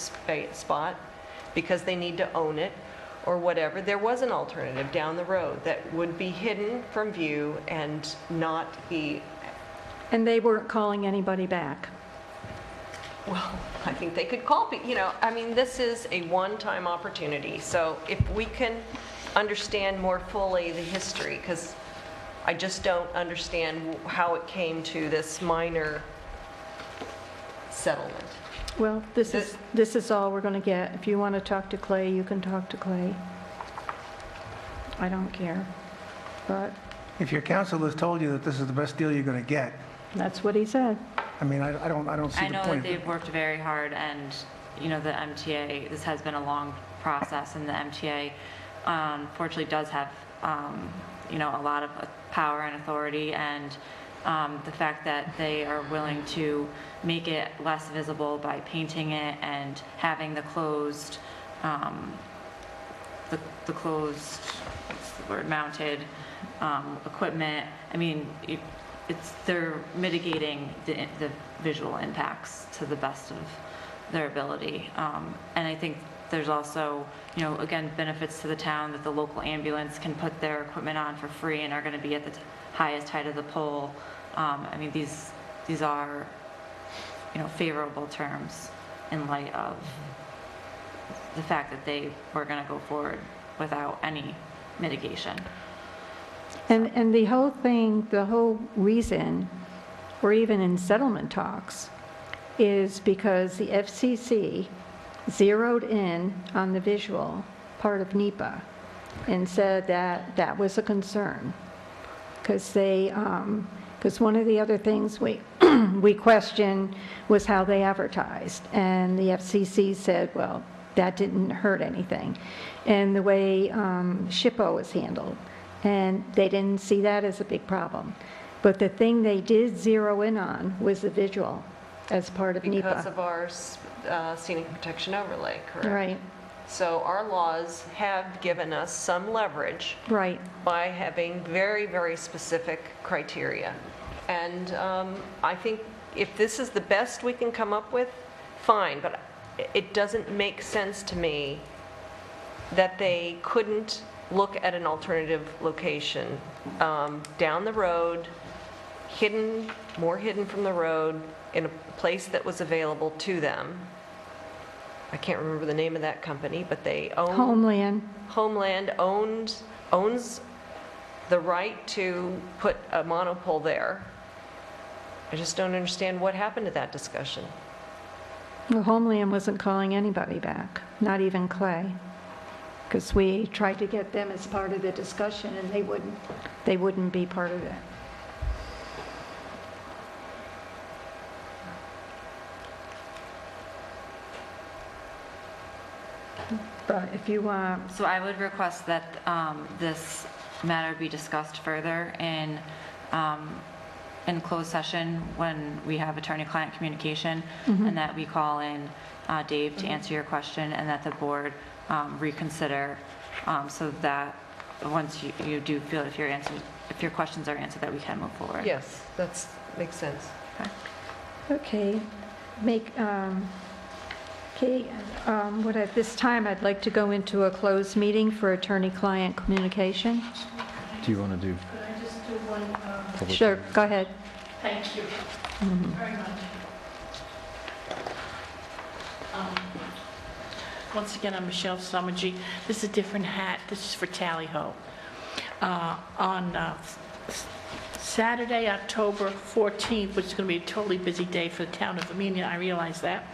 Speaker 4: spot, because they need to own it or whatever, there was an alternative down the road that would be hidden from view and not be,
Speaker 1: And they weren't calling anybody back.
Speaker 4: well, I think they could call, I mean, this is a one-time opportunity. So if we can understand more fully the history, because I just don't understand how it came to this minor settlement.
Speaker 1: Well, this is all we're going to get. If you want to talk to Clay, you can talk to Clay. I don't care. But
Speaker 8: If your counsel has told you that this is the best deal you're going to get,
Speaker 1: that's what he said.
Speaker 8: I mean, I don't see
Speaker 9: I
Speaker 8: the
Speaker 9: know that
Speaker 8: point.
Speaker 9: they've worked very hard, and, the MTA, this has been a long process, and the MTA unfortunately does have, a lot of power and authority, and the fact that they are willing to make it less visible by painting it and having the closed, the closed, what's the word, mounted equipment. I mean, they're mitigating the visual impacts to the best of their ability. And I think there's also, again, benefits to the town that the local ambulance can put their equipment on for free and are going to be at the highest height of the pole. I mean, these are, favorable terms in light of the fact that they were going to go forward without any mitigation.
Speaker 1: And the whole thing, the whole reason, or even in settlement talks, is because the FCC zeroed in on the visual part of NEPA and said that that was a concern. Because one of the other things we questioned was how they advertised. And the FCC said, well, that didn't hurt anything. And the way SHPO was handled. And they didn't see that as a big problem. But the thing they did zero in on was the visual as part of NEPA.
Speaker 4: Because of our scenic protection overlay, correct?
Speaker 1: Right,
Speaker 4: So our laws have given us some leverage
Speaker 1: right.
Speaker 4: by having very, very specific criteria. And I think if this is the best we can come up with, fine, but it doesn't make sense to me that they couldn't look at an alternative location down the road, more hidden from the road, in a place that was available to them. I can't remember the name of that company, but they own... Homeland owns the right to put a monopole there. I just don't understand what happened to that discussion.
Speaker 1: Well, Homeland wasn't calling anybody back, not even Clay. Because we tried to get them as part of the discussion, and they wouldn't be part of it. But if you want,
Speaker 9: So I would request that this matter be discussed further in closed session when we have attorney-client communication, and that we call in Dave to answer your question, and that the board reconsider, so that once you do feel if your questions are answered, that we can move forward.
Speaker 4: Yes, that makes sense.
Speaker 1: okay, at this time, I'd like to go into a closed meeting for attorney-client communication.
Speaker 3: Do you want to do?
Speaker 6: Could I just do one?
Speaker 3: public
Speaker 1: Sure,
Speaker 3: comment?
Speaker 1: go ahead.
Speaker 6: Thank you very much. Once again, I'm Michelle Summergy. This is a different hat. This is for Tally Ho. On Saturday, October 14th, which is going to be a totally busy day for the town of Amenia, I realize that,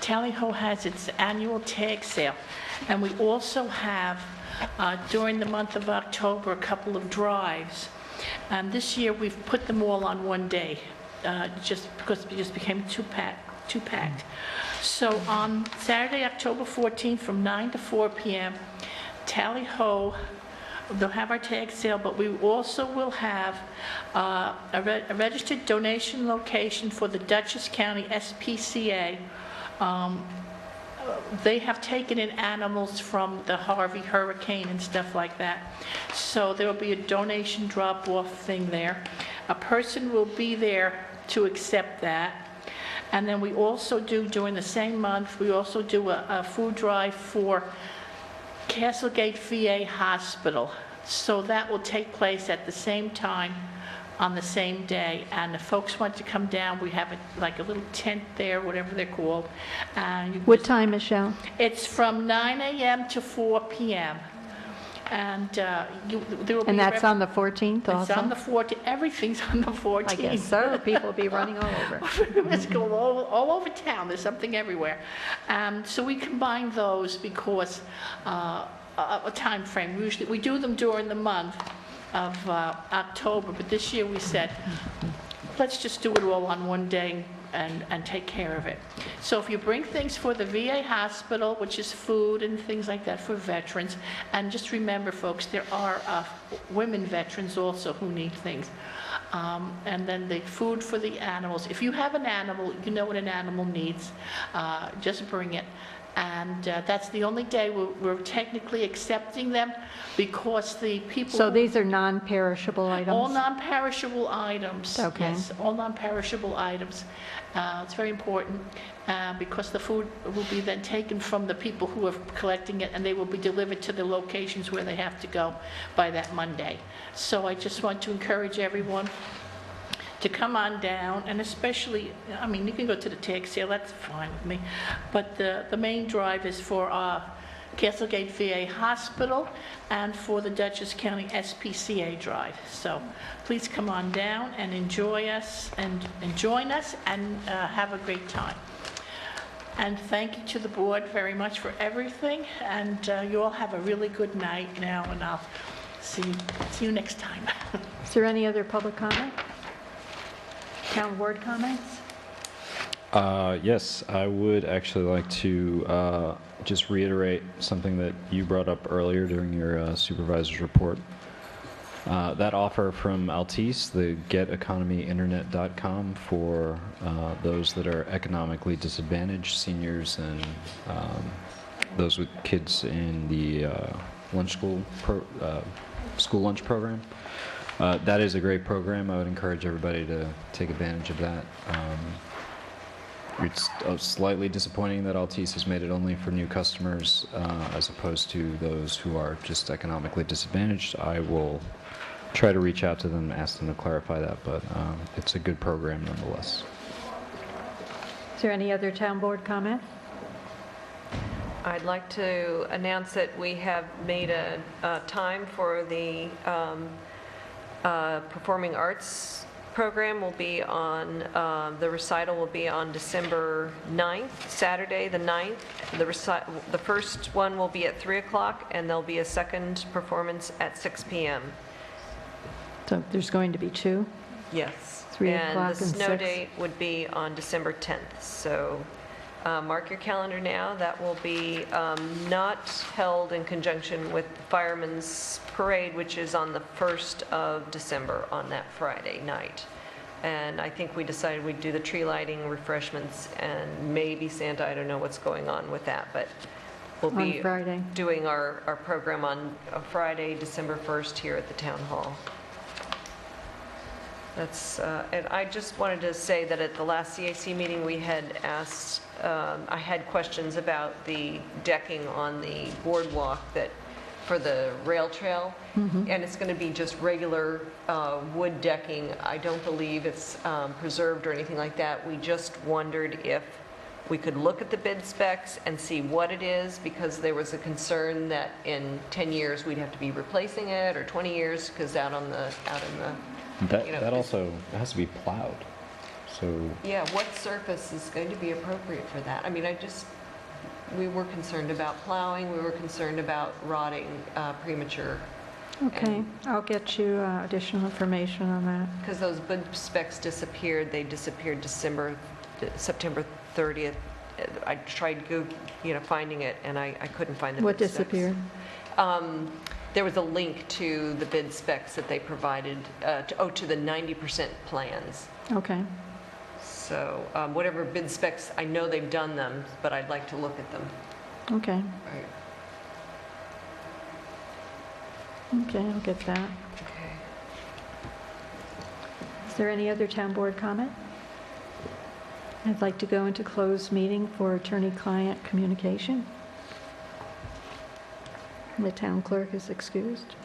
Speaker 6: Tally Ho has its annual tag sale. And we also have, during the month of October, a couple of drives. And this year, we've put them all on one day, just because it just became too packed. So on Saturday, October 14th, from 9 to 4 p.m., Tally Ho, they'll have our tag sale, but we also will have a registered donation location for the Dutchess County SPCA. They have taken in animals from the Harvey hurricane and stuff like that. So there will be a donation drop-off thing there. A person will be there to accept that. And then we also do, during the same month, we also do a food drive for Castlegate VA Hospital. So that will take place at the same time on the same day. And if folks want to come down, we have like a little tent there, whatever they're called. And you can
Speaker 1: What
Speaker 6: just-
Speaker 1: time, Michelle?
Speaker 6: It's from 9 a.m. to 4 p.m. And there will be...
Speaker 1: And that's on the 14th also?
Speaker 6: It's on the 14th. Everything's on the 14th.
Speaker 1: I guess so. People will be running all over.
Speaker 6: Let's go all over town. There's something everywhere. So we combine those because a time frame. Usually we do them during the month of October, but this year we said, let's just do it all on one day and take care of it. So if you bring things for the VA hospital, which is food and things like that for veterans, and just remember, folks, there are women veterans also who need things. And then the food for the animals. If you have an animal, you know what an animal needs, just bring it. And that's the only day we're technically accepting them, because the people...
Speaker 1: So these are non-perishable items?
Speaker 6: All non-perishable items.
Speaker 1: Okay.
Speaker 6: Yes, all non-perishable items. It's very important because the food will be then taken from the people who are collecting it, and they will be delivered to the locations where they have to go by that Monday. So I just want to encourage everyone to come on down, and especially, I mean, you can go to the tag sale, that's fine with me, but the main drive is for Castlegate VA Hospital and for the Dutchess County SPCA drive. So please come on down and enjoy us and join us and have a great time. And thank you to the board very much for everything, and you all have a really good night now, and I'll see you next time.
Speaker 1: Is there any other public comment? Town board comments?
Speaker 3: Yes, I would actually like to just reiterate something that you brought up earlier during your supervisor's report. That offer from Altice, the geteconomyinternet.com, for those that are economically disadvantaged, seniors, and those with kids in the school lunch program. That is a great program. I would encourage everybody to take advantage of that. It's slightly disappointing that Altice has made it only for new customers as opposed to those who are just economically disadvantaged. I will try to reach out to them and ask them to clarify that, but it's a good program nonetheless.
Speaker 1: Is there any other town board comment?
Speaker 4: I'd like to announce that we have made a time for the performing arts program. Will be on, the recital will be on December 9th, Saturday the 9th. The first one will be at 3 o'clock, and there'll be a second performance at 6 p.m.
Speaker 1: So there's going to be two?
Speaker 4: Yes.
Speaker 1: 3 o'clock
Speaker 4: And the
Speaker 1: and
Speaker 4: snow
Speaker 1: 6.
Speaker 4: date would be on December 10th. So mark your calendar now. That will be not held in conjunction with the Firemen's Parade, which is on the 1st of December on that Friday night. And I think we decided we'd do the tree lighting, refreshments, and maybe Santa. I don't know what's going on with that, but we'll
Speaker 1: On
Speaker 4: be
Speaker 1: Friday.
Speaker 4: doing our program on Friday, December 1st here at the Town Hall. That's, and I just wanted to say that at the last CAC meeting, we had asked, I had questions about the decking on the boardwalk that, for the rail trail, and it's going to be just regular wood decking. I don't believe it's preserved or anything like that. We just wondered if we could look at the bid specs and see what it is, because there was a concern that in 10 years we'd have to be replacing it, or 20 years, because out in the you know,
Speaker 3: That also has to be plowed. So
Speaker 4: yeah, what surface is going to be appropriate for that? I mean, we were concerned about plowing, we were concerned about rotting premature.
Speaker 1: Okay, I'll get you additional information on that.
Speaker 4: Because those bid specs disappeared, they disappeared September 30th. I tried finding it, and I couldn't find the
Speaker 1: What
Speaker 4: bid specs.
Speaker 1: disappeared?
Speaker 4: There was a link to the bid specs that they provided, to the 90% plans.
Speaker 1: Okay.
Speaker 4: So whatever bid specs, I know they've done them, but I'd like to look at them.
Speaker 1: Okay.
Speaker 4: Right.
Speaker 1: Okay, I'll get that.
Speaker 4: Okay.
Speaker 1: Is there any other town board comment? I'd like to go into closed meeting for attorney-client communication. The town clerk is excused.